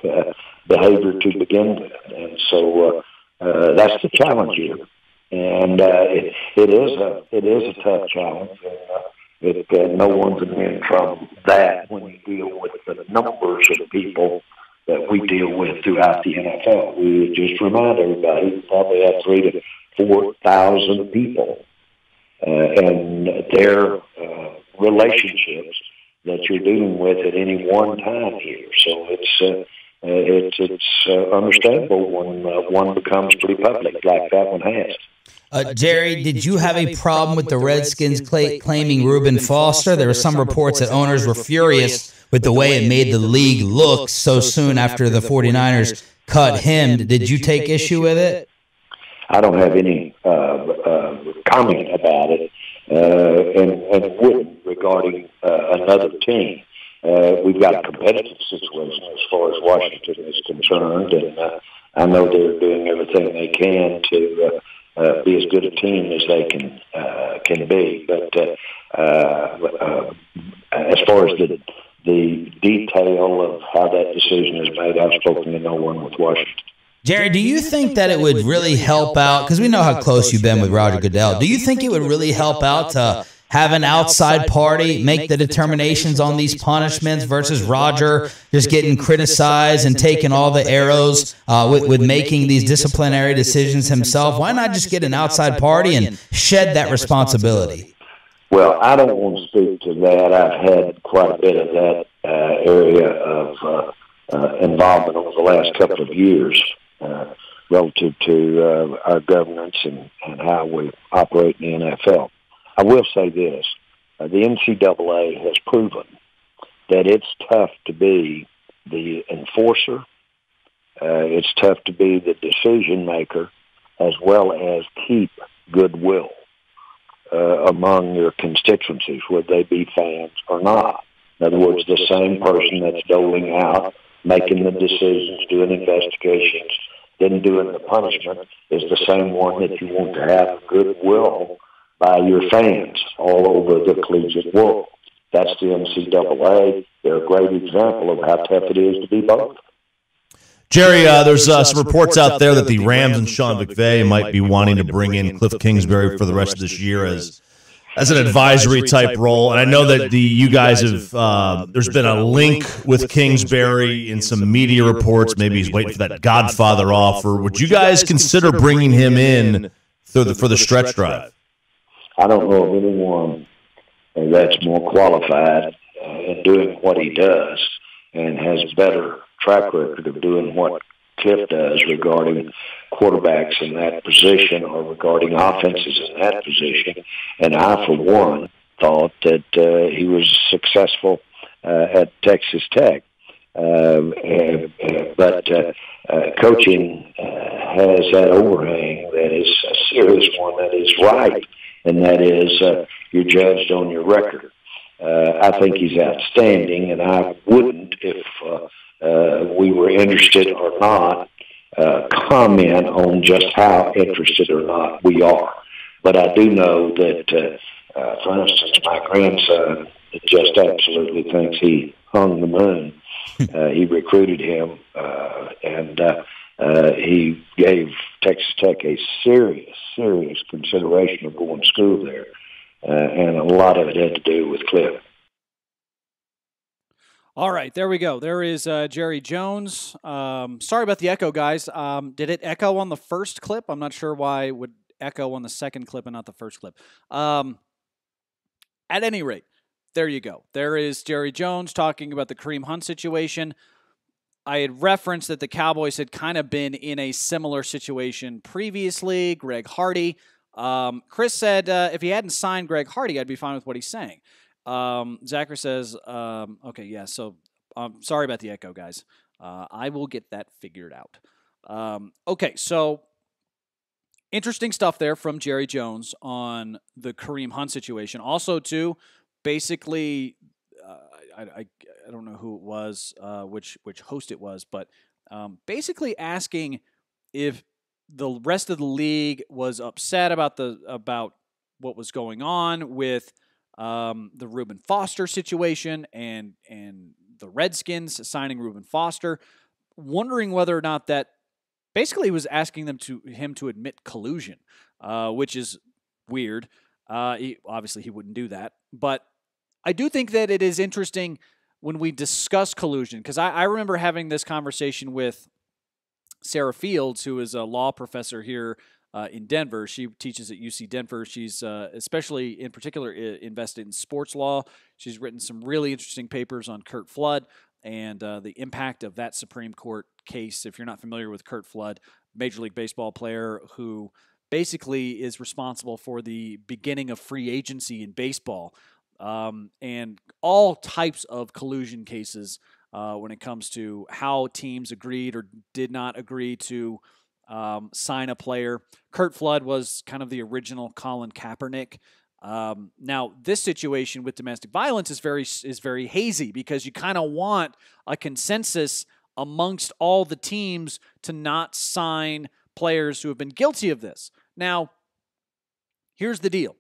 behavior to begin with. And so that's the challenge here. And it is a tough challenge. And no one's immune from that when you deal with the numbers of people that we deal with throughout the NFL. We just remind everybody we probably have 3,000 to 4,000 people and their relationships that you're dealing with at any one time here. So it's understandable when one becomes pretty public like that one has. Jerry, did you have a problem with the Redskins claiming Reuben Foster? There were some reports that owners were furious with the way it made the league look so soon after the 49ers cut him. Did you take issue with it? I don't have any comment about it and wouldn't regarding another team. We've got a competitive situation as far as Washington is concerned, and I know they're doing everything they can to be as good a team as they can be. But as far as the detail of how that decision is made, I've spoken to no one with Washington. Jerry, do you think that it would really help out? Because we know how close you've been with Roger Goodell. Do you think it would really help out to have an outside party make the determinations on these punishments versus Roger just getting criticized and taking all the arrows with making these disciplinary decisions himself? Why not just get an outside party and shed that responsibility? Well, I don't want to speak to that. I've had quite a bit of that area of involvement over the last couple of years relative to our governance and how we operate in the NFL. I will say this. The NCAA has proven that it's tough to be the enforcer. It's tough to be the decision maker as well as keep goodwill among your constituencies, whether they be fans or not. In other words, the same person that's doling out, making the decisions, doing investigations, then doing the punishment is the same one that you want to have goodwill by your fans all over the collegiate world. That's the NCAA. They're a great example of how tough it is to be both. Jerry, there's some reports out there that the Rams and Sean McVay might be wanting to bring in Cliff Kingsbury for the rest of this year as an advisory type role. And I know that you guys have there's been a link with Kingsbury in some media reports. Maybe he's waiting for that Godfather offer. Would you guys consider bringing him in for the stretch drive? I don't know of anyone that's more qualified in doing what he does and has a better track record of doing what Cliff does regarding quarterbacks in that position or regarding offenses in that position. And I, for one, thought that he was successful at Texas Tech. But coaching has that overhang that is a serious one, that is right, and that is you're judged on your record. I think he's outstanding, and I wouldn't, if we were interested or not, comment on just how interested or not we are. But I do know that, for instance, my grandson just absolutely thinks he hung the moon. He recruited him, and he gave Texas Tech a serious consideration of going to school there. And a lot of it had to do with Cliff. All right, there we go. There is Jerry Jones. Sorry about the echo, guys. Did it echo on the first clip? I'm not sure why it would echo on the second clip and not the first clip. At any rate, there you go. There is Jerry Jones talking about the Kareem Hunt situation. I had referenced that the Cowboys had kind of been in a similar situation previously. Greg Hardy. Chris said if he hadn't signed Greg Hardy, I'd be fine with what he's saying. Zachary says, okay, yeah, so sorry about the echo, guys. I will get that figured out. Okay, so interesting stuff there from Jerry Jones on the Kareem Hunt situation. Also, too, basically, I don't know who it was, which host it was, but basically asking if the rest of the league was upset about what was going on with the Reuben Foster situation and the Redskins signing Reuben Foster, wondering whether or not that basically was asking him to admit collusion, which is weird. Obviously, he wouldn't do that. But I do think that it is interesting when we discuss collusion, because I remember having this conversation with Sarah Fields, who is a law professor here in Denver. She teaches at UC Denver. She's especially, in particular, invested in sports law. She's written some really interesting papers on Curt Flood and the impact of that Supreme Court case. If you're not familiar with Curt Flood, Major League Baseball player who basically is responsible for the beginning of free agency in baseball, and all types of collusion cases when it comes to how teams agreed or did not agree to sign a player. Curt Flood was kind of the original Colin Kaepernick. Now, this situation with domestic violence is very hazy, because you kind of want a consensus amongst all the teams to not sign players who have been guilty of this. Now, here's the deal.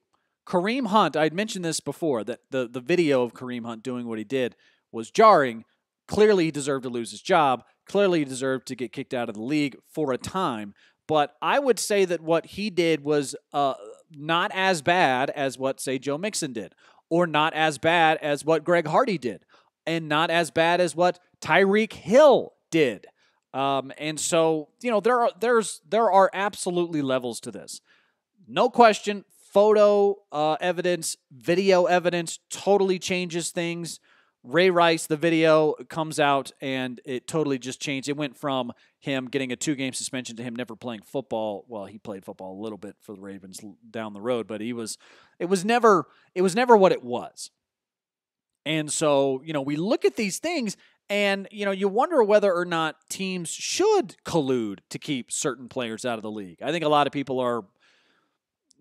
Kareem Hunt, I'd mentioned this before, that the video of Kareem Hunt doing what he did was jarring. Clearly, he deserved to lose his job. Clearly, he deserved to get kicked out of the league for a time. But I would say that what he did was not as bad as what, say, Joe Mixon did, or not as bad as what Greg Hardy did, and not as bad as what Tyreek Hill did. And so, there are absolutely levels to this. No question. Photo evidence, video evidence totally changes things. Ray Rice, the video comes out, and it totally just changed. It went from him getting a 2-game suspension to him never playing football. Well, he played football a little bit for the Ravens down the road, but it was never what it was. And so, we look at these things, and, you wonder whether or not teams should collude to keep certain players out of the league. I think a lot of people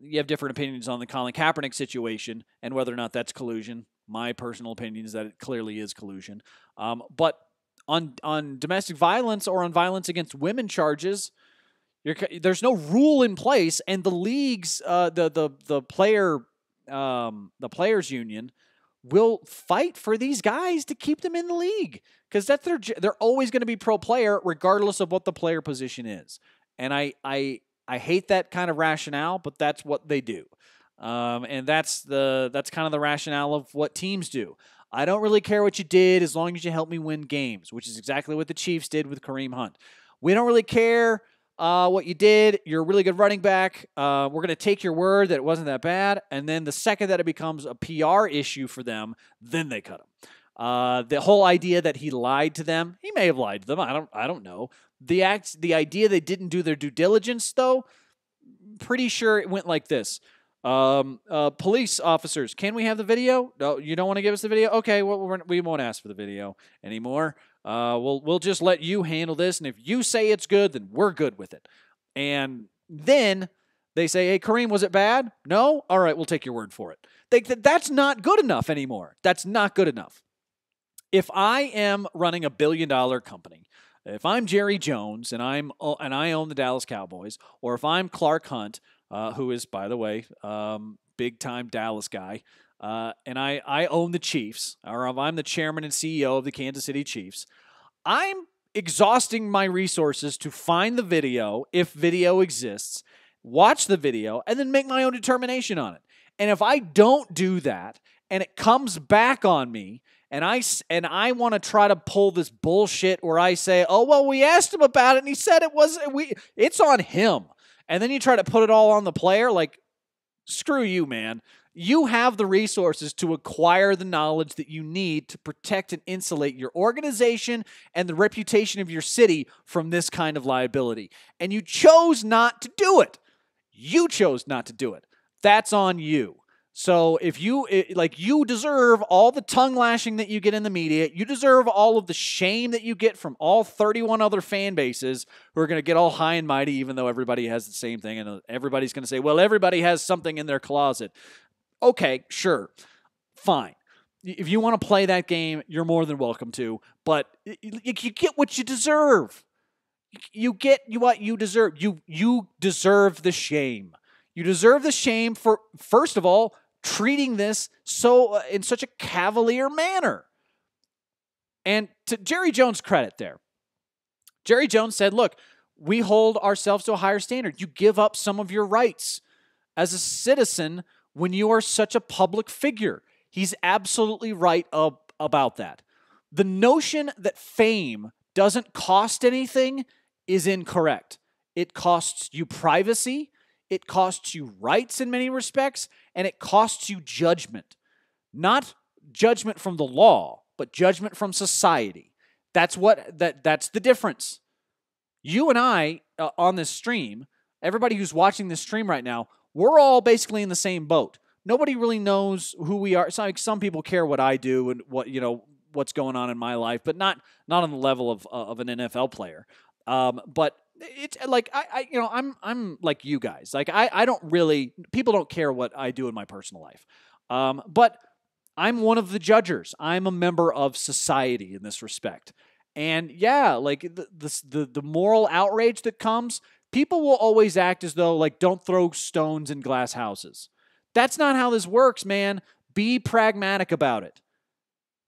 you have different opinions on the Colin Kaepernick situation and whether or not that's collusion. My personal opinion is that it clearly is collusion. But on domestic violence or on violence against women charges, there's no rule in place, and the leagues, the players union will fight for these guys to keep them in the league, because they're always going to be pro player regardless of what the player position is. And I hate that kind of rationale, but that's what they do. And that's kind of the rationale of what teams do. I don't really care what you did as long as you help me win games, which is exactly what the Chiefs did with Kareem Hunt. We don't really care what you did. You're a really good running back. We're going to take your word that it wasn't that bad. And then the second that it becomes a PR issue for them, then they cut him. The whole idea that he lied to them, he may have lied to them. I don't know. The idea they didn't do their due diligence, though, pretty sure it went like this. Police officers, can we have the video? No, you don't want to give us the video? Okay, well, we won't ask for the video anymore. We'll just let you handle this, and if you say it's good, then we're good with it. And then they say, hey, Kareem, was it bad? No? All right, we'll take your word for it. That's not good enough anymore. That's not good enough. If I am running $1 billion company, if I'm Jerry Jones and I own the Dallas Cowboys, or if I'm Clark Hunt, who is, by the way, big-time Dallas guy, and I own the Chiefs, or if I'm the chairman and CEO of the Kansas City Chiefs, I'm exhausting my resources to find the video, if video exists, watch the video, and then make my own determination on it. And if I don't do that, and it comes back on me, and I want to try to pull this bullshit where I say, oh, well, we asked him about it, and he said it's on him. And then you try to put it all on the player, like, screw you, man. You have the resources to acquire the knowledge that you need to protect and insulate your organization and the reputation of your city from this kind of liability. And you chose not to do it. You chose not to do it. That's on you. So if you deserve all the tongue lashing that you get in the media, you deserve all of the shame that you get from all 31 other fan bases who are going to get all high and mighty, even though everybody has the same thing, and everybody's going to say, well, everybody has something in their closet. Okay, sure, fine. If you want to play that game, you're more than welcome to, but you get what you deserve. You get what you deserve. You deserve the shame. You deserve the shame for, first of all, treating this in such a cavalier manner. And to Jerry Jones' credit there, Jerry Jones said, look, we hold ourselves to a higher standard. You give up some of your rights as a citizen when you are such a public figure. He's absolutely right about that. The notion that fame doesn't cost anything is incorrect. It costs you privacy, it costs you rights in many respects, and it costs you judgment. Not judgment from the law, but judgment from society. That's the difference. You and I on this stream, everybody who's watching this stream right now, we're all basically in the same boat. Nobody really knows who we are. It's not like some people care what I do and what's going on in my life, but not on the level of an NFL player. But it's like I'm like you guys. Like I don't really, people don't care what I do in my personal life. But I'm one of the judgers. I'm a member of society in this respect. And yeah, like the moral outrage that comes, people will always act as though like don't throw stones in glass houses. That's not how this works, man. Be pragmatic about it.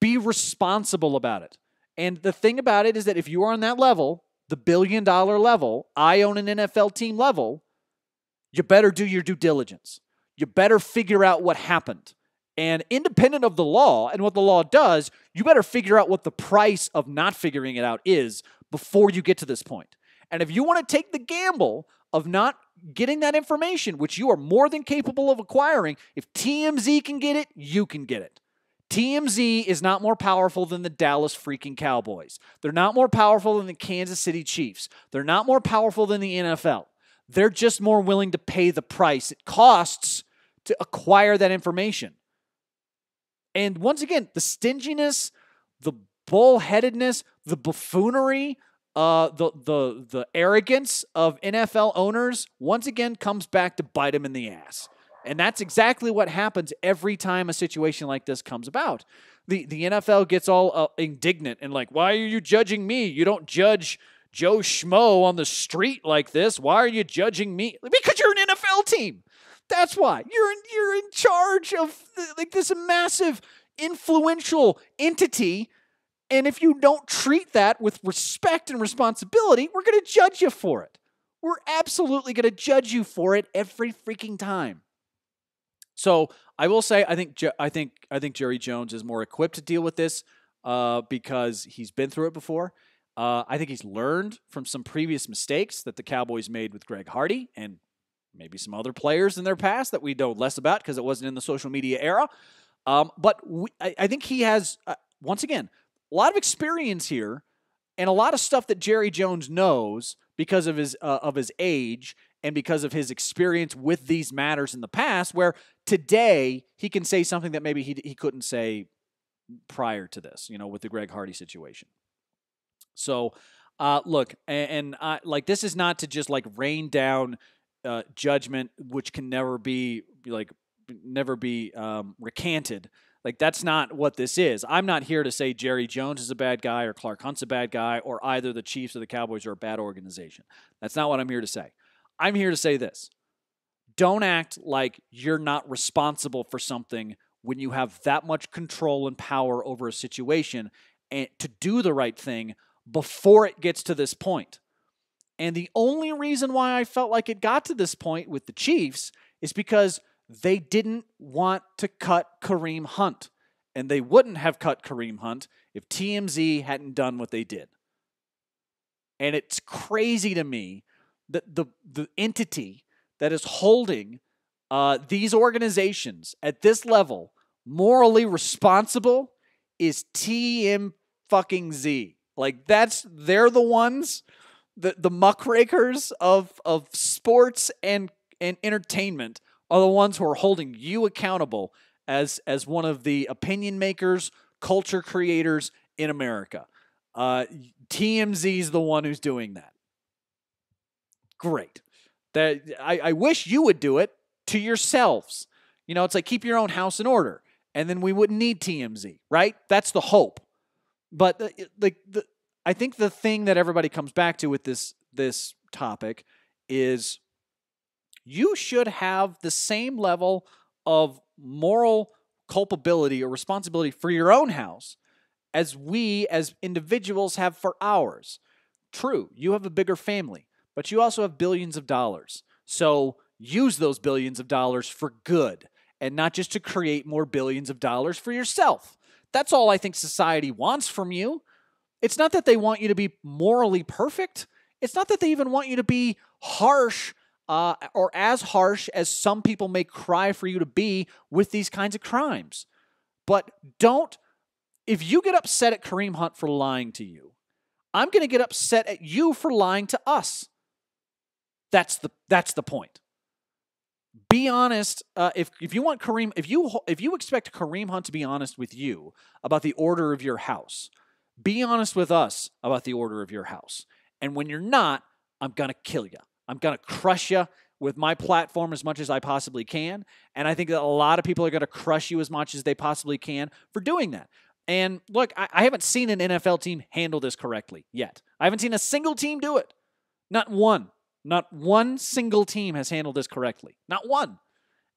Be responsible about it. And the thing about it is that if you are on that level, the $1 billion level, I own an NFL team level, you better do your due diligence. You better figure out what happened. And independent of the law and what the law does, you better figure out what the price of not figuring it out is before you get to this point. And if you want to take the gamble of not getting that information, which you are more than capable of acquiring, if TMZ can get it, you can get it. TMZ is not more powerful than the Dallas freaking Cowboys. They're not more powerful than the Kansas City Chiefs. They're not more powerful than the NFL. They're just more willing to pay the price it costs to acquire that information. And once again, the stinginess, the bullheadedness, the buffoonery, the arrogance of NFL owners once again comes back to bite them in the ass. And that's exactly what happens every time a situation like this comes about. The NFL gets all indignant and like, why are you judging me? You don't judge Joe Schmo on the street like this. Why are you judging me? Because you're an NFL team. That's why. You're in charge of like this massive influential entity, and if you don't treat that with respect and responsibility, we're going to judge you for it. We're absolutely going to judge you for it every freaking time. So I will say I think Jerry Jones is more equipped to deal with this because he's been through it before. I think he's learned from some previous mistakes that the Cowboys made with Greg Hardy and maybe some other players in their past that we know less about because it wasn't in the social media era. But I think he has, once again, a lot of experience here and a lot of stuff that Jerry Jones knows because of his age and because of his experience with these matters in the past, where today he can say something that maybe he couldn't say prior to this, with the Greg Hardy situation. So, look, and like this is not to just like rain down judgment, which can never be recanted. Like that's not what this is. I'm not here to say Jerry Jones is a bad guy or Clark Hunt's a bad guy or either the Chiefs or the Cowboys are a bad organization. That's not what I'm here to say. I'm here to say this. Don't act like you're not responsible for something when you have that much control and power over a situation and to do the right thing before it gets to this point. And the only reason why I felt like it got to this point with the Chiefs is because they didn't want to cut Kareem Hunt. And they wouldn't have cut Kareem Hunt if TMZ hadn't done what they did. And it's crazy to me that the entity that is holding these organizations at this level morally responsible is TM fucking Z. Like they're the ones, the muckrakers of sports and entertainment are the ones who are holding you accountable as one of the opinion makers, culture creators in America. TMZ is the one who's doing that. Great. I wish you would do it to yourselves. It's like keep your own house in order, and then we wouldn't need TMZ, right? That's the hope. But I think the thing that everybody comes back to with this topic is you should have the same level of moral culpability or responsibility for your own house as we as individuals have for ours. True, you have a bigger family, but you also have billions of dollars. So use those billions of dollars for good and not just to create more billions of dollars for yourself. That's all I think society wants from you. It's not that they want you to be morally perfect. It's not that they even want you to be harsh or as harsh as some people may cry for you to be with these kinds of crimes. But if you get upset at Kareem Hunt for lying to you, I'm going to get upset at you for lying to us. That's the point. Be honest. If you want Kareem, if you expect Kareem Hunt to be honest with you about the order of your house, be honest with us about the order of your house. And when you're not, I'm gonna kill you. I'm gonna crush you with my platform as much as I possibly can. And I think that a lot of people are gonna crush you as much as they possibly can for doing that. And look, I haven't seen an NFL team handle this correctly yet. I haven't seen a single team do it. Not one. Not one single team has handled this correctly. Not one.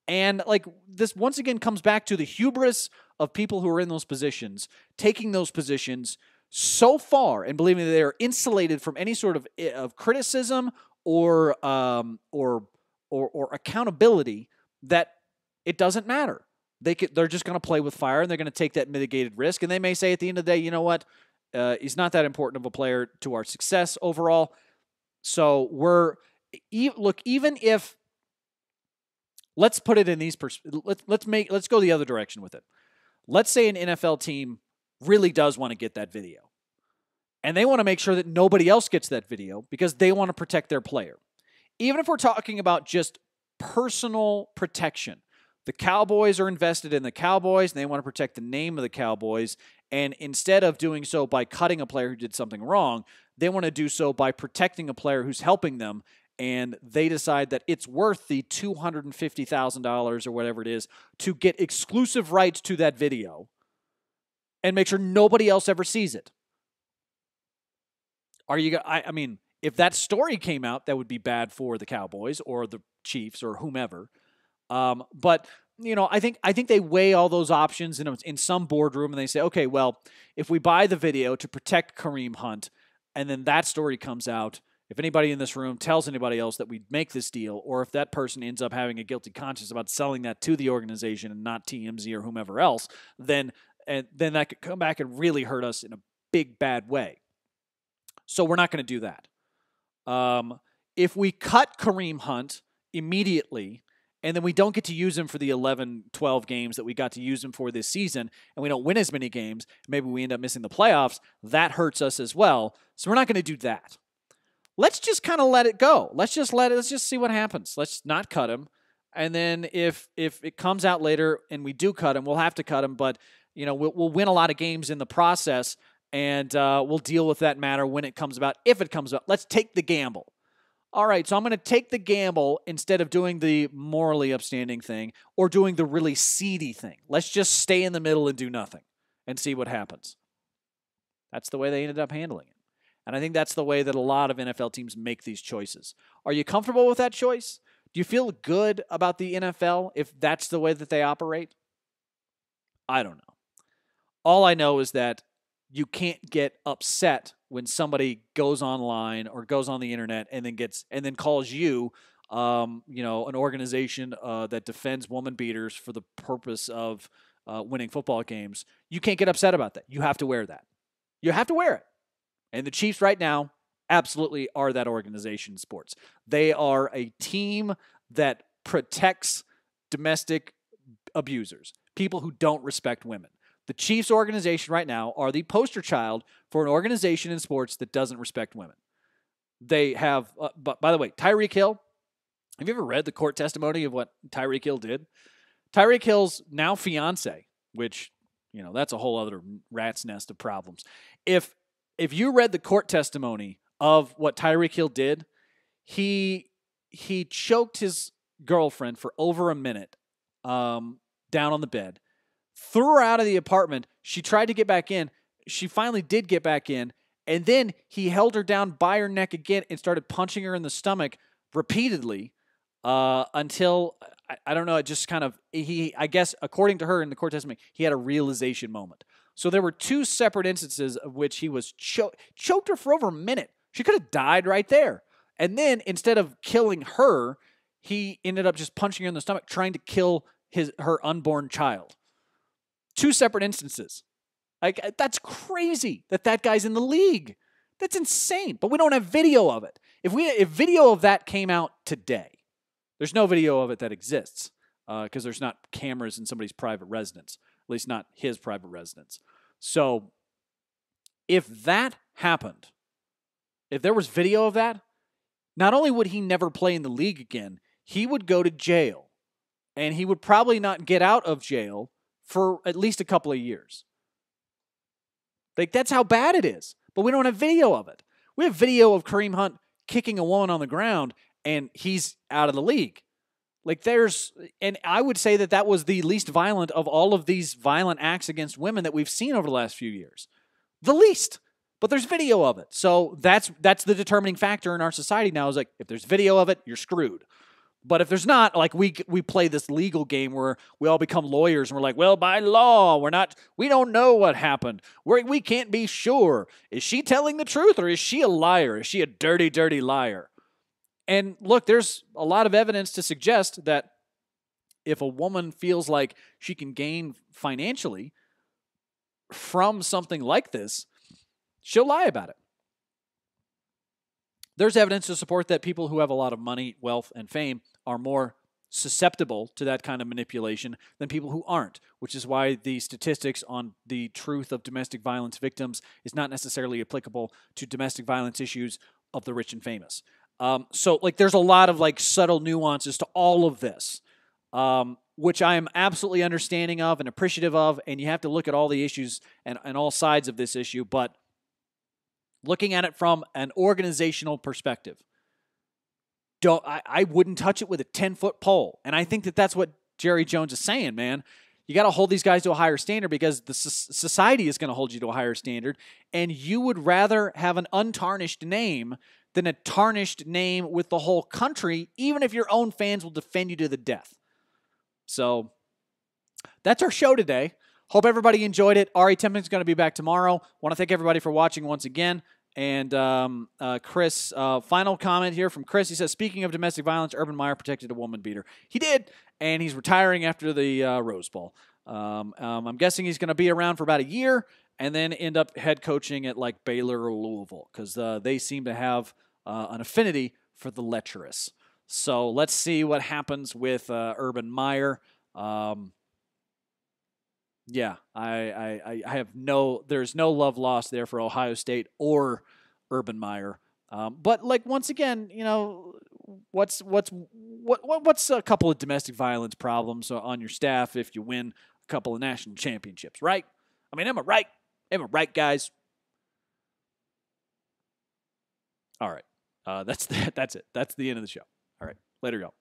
And like this once again comes back to the hubris of people who are in those positions, taking those positions so far and believing that they are insulated from any sort of criticism or accountability, that it doesn't matter. They're just going to play with fire, and they're going to take that mitigated risk. And they may say at the end of the day, you know what, he's not that important of a player to our success overall. So even if, let's put it in these let's go the other direction with it. Let's say an NFL team really does want to get that video, and they want to make sure that nobody else gets that video because they want to protect their player. Even if we're talking about just personal protection, the Cowboys are invested in the Cowboys, and they want to protect the name of the Cowboys. And instead of doing so by cutting a player who did something wrong, they want to do so by protecting a player who's helping them. And they decide that it's worth the $250,000 or whatever it is to get exclusive rights to that video and make sure nobody else ever sees it. I mean, if that story came out, that would be bad for the Cowboys or the Chiefs or whomever. But you know, I think they weigh all those options in some boardroom, and they say, okay, well, if we buy the video to protect Kareem Hunt, and then that story comes out, if anybody in this room tells anybody else that we make this deal, or if that person ends up having a guilty conscience about selling that to the organization and not TMZ or whomever else, then that could come back and really hurt us in a big, bad way. So we're not going to do that. If we cut Kareem Hunt immediately, and then we don't get to use him for the 11, 12 games that we got to use him for this season, and we don't win as many games, maybe we end up missing the playoffs, that hurts us as well. So we're not going to do that. Let's just kind of let it go. Let's just see what happens. Let's not cut him. And then if it comes out later and we do cut him, we'll have to cut him, but you know, we'll win a lot of games in the process, and we'll deal with that matter when it comes about, if it comes about. Let's take the gamble. All right, so I'm going to take the gamble instead of doing the morally upstanding thing or doing the really seedy thing. Let's just stay in the middle and do nothing and see what happens. That's the way they ended up handling it. And I think that's the way that a lot of NFL teams make these choices. Are you comfortable with that choice? Do you feel good about the NFL if that's the way that they operate? I don't know. All I know is that you can't get upset when somebody goes online or goes on the internet and then calls you, an organization that defends woman beaters for the purpose of winning football games. You can't get upset about that. You have to wear that. You have to wear it. And the Chiefs right now absolutely are that organization in sports. They are a team that protects domestic abusers, people who don't respect women. The Chiefs organization right now are the poster child for an organization in sports that doesn't respect women. They have, by the way, Tyreek Hill. Have you ever read the court testimony of what Tyreek Hill did? Tyreek Hill's now fiance, which, you know, that's a whole other rat's nest of problems. If you read the court testimony of what Tyreek Hill did, he choked his girlfriend for over a minute down on the bed, threw her out of the apartment. She tried to get back in. She finally did get back in, and then he held her down by her neck again and started punching her in the stomach repeatedly until I don't know. It just kind of, I guess, according to her in the court testimony, he had a realization moment. So there were 2 separate instances of which he was choked her for over a minute. She could have died right there. And then instead of killing her, he ended up just punching her in the stomach, trying to kill her unborn child. 2 separate instances. Like, that's crazy that guy's in the league. That's insane. But we don't have video of it. If video of that came out today, there's no video of it that exists because there's not cameras in somebody's private residence, at least not his private residence. So if that happened, if there was video of that, not only would he never play in the league again, he would go to jail. And he would probably not get out of jail for at least a couple of years. Like, that's how bad it is. But we don't have video of it. We have video of Kareem Hunt kicking a woman on the ground, and he's out of the league. Like, and I would say that was the least violent of all of these violent acts against women that we've seen over the last few years. The least. But there's video of it. So that's the determining factor in our society now, is like, if there's video of it, you're screwed. But if there's not, like, we play this legal game where we all become lawyers and we're like, well, by law, we don't know what happened. We can't be sure. Is she telling the truth or is she a liar? Is she a dirty, dirty liar? And look, there's a lot of evidence to suggest that if a woman feels like she can gain financially from something like this, she'll lie about it. There's evidence to support that people who have a lot of money, wealth, and fame are more susceptible to that kind of manipulation than people who aren't, which is why the statistics on the truth of domestic violence victims is not necessarily applicable to domestic violence issues of the rich and famous. So, like, there's a lot of, like, subtle nuances to all of this, which I am absolutely understanding of and appreciative of, and you have to look at all the issues and all sides of this issue, but looking at it from an organizational perspective, I wouldn't touch it with a 10-foot pole. And I think that's what Jerry Jones is saying, man. You got to hold these guys to a higher standard because the society is going to hold you to a higher standard. And you would rather have an untarnished name than a tarnished name with the whole country, even if your own fans will defend you to the death. So that's our show today. Hope everybody enjoyed it. Ari Temkin is going to be back tomorrow. Want to thank everybody for watching once again. And Chris, final comment here from Chris. He says, speaking of domestic violence, Urban Meyer protected a woman beater. He did, and he's retiring after the Rose Bowl. I'm guessing he's going to be around for about a year and then end up head coaching at like Baylor or Louisville because they seem to have an affinity for the lecherous. So let's see what happens with Urban Meyer. Yeah, I have there's no love lost there for Ohio State or Urban Meyer. But like, once again, you know, what's a couple of domestic violence problems on your staff if you win a couple of national championships, right? I mean, am I right? Am I right, guys? All right. That's it. That's the end of the show. All right. Later, y'all.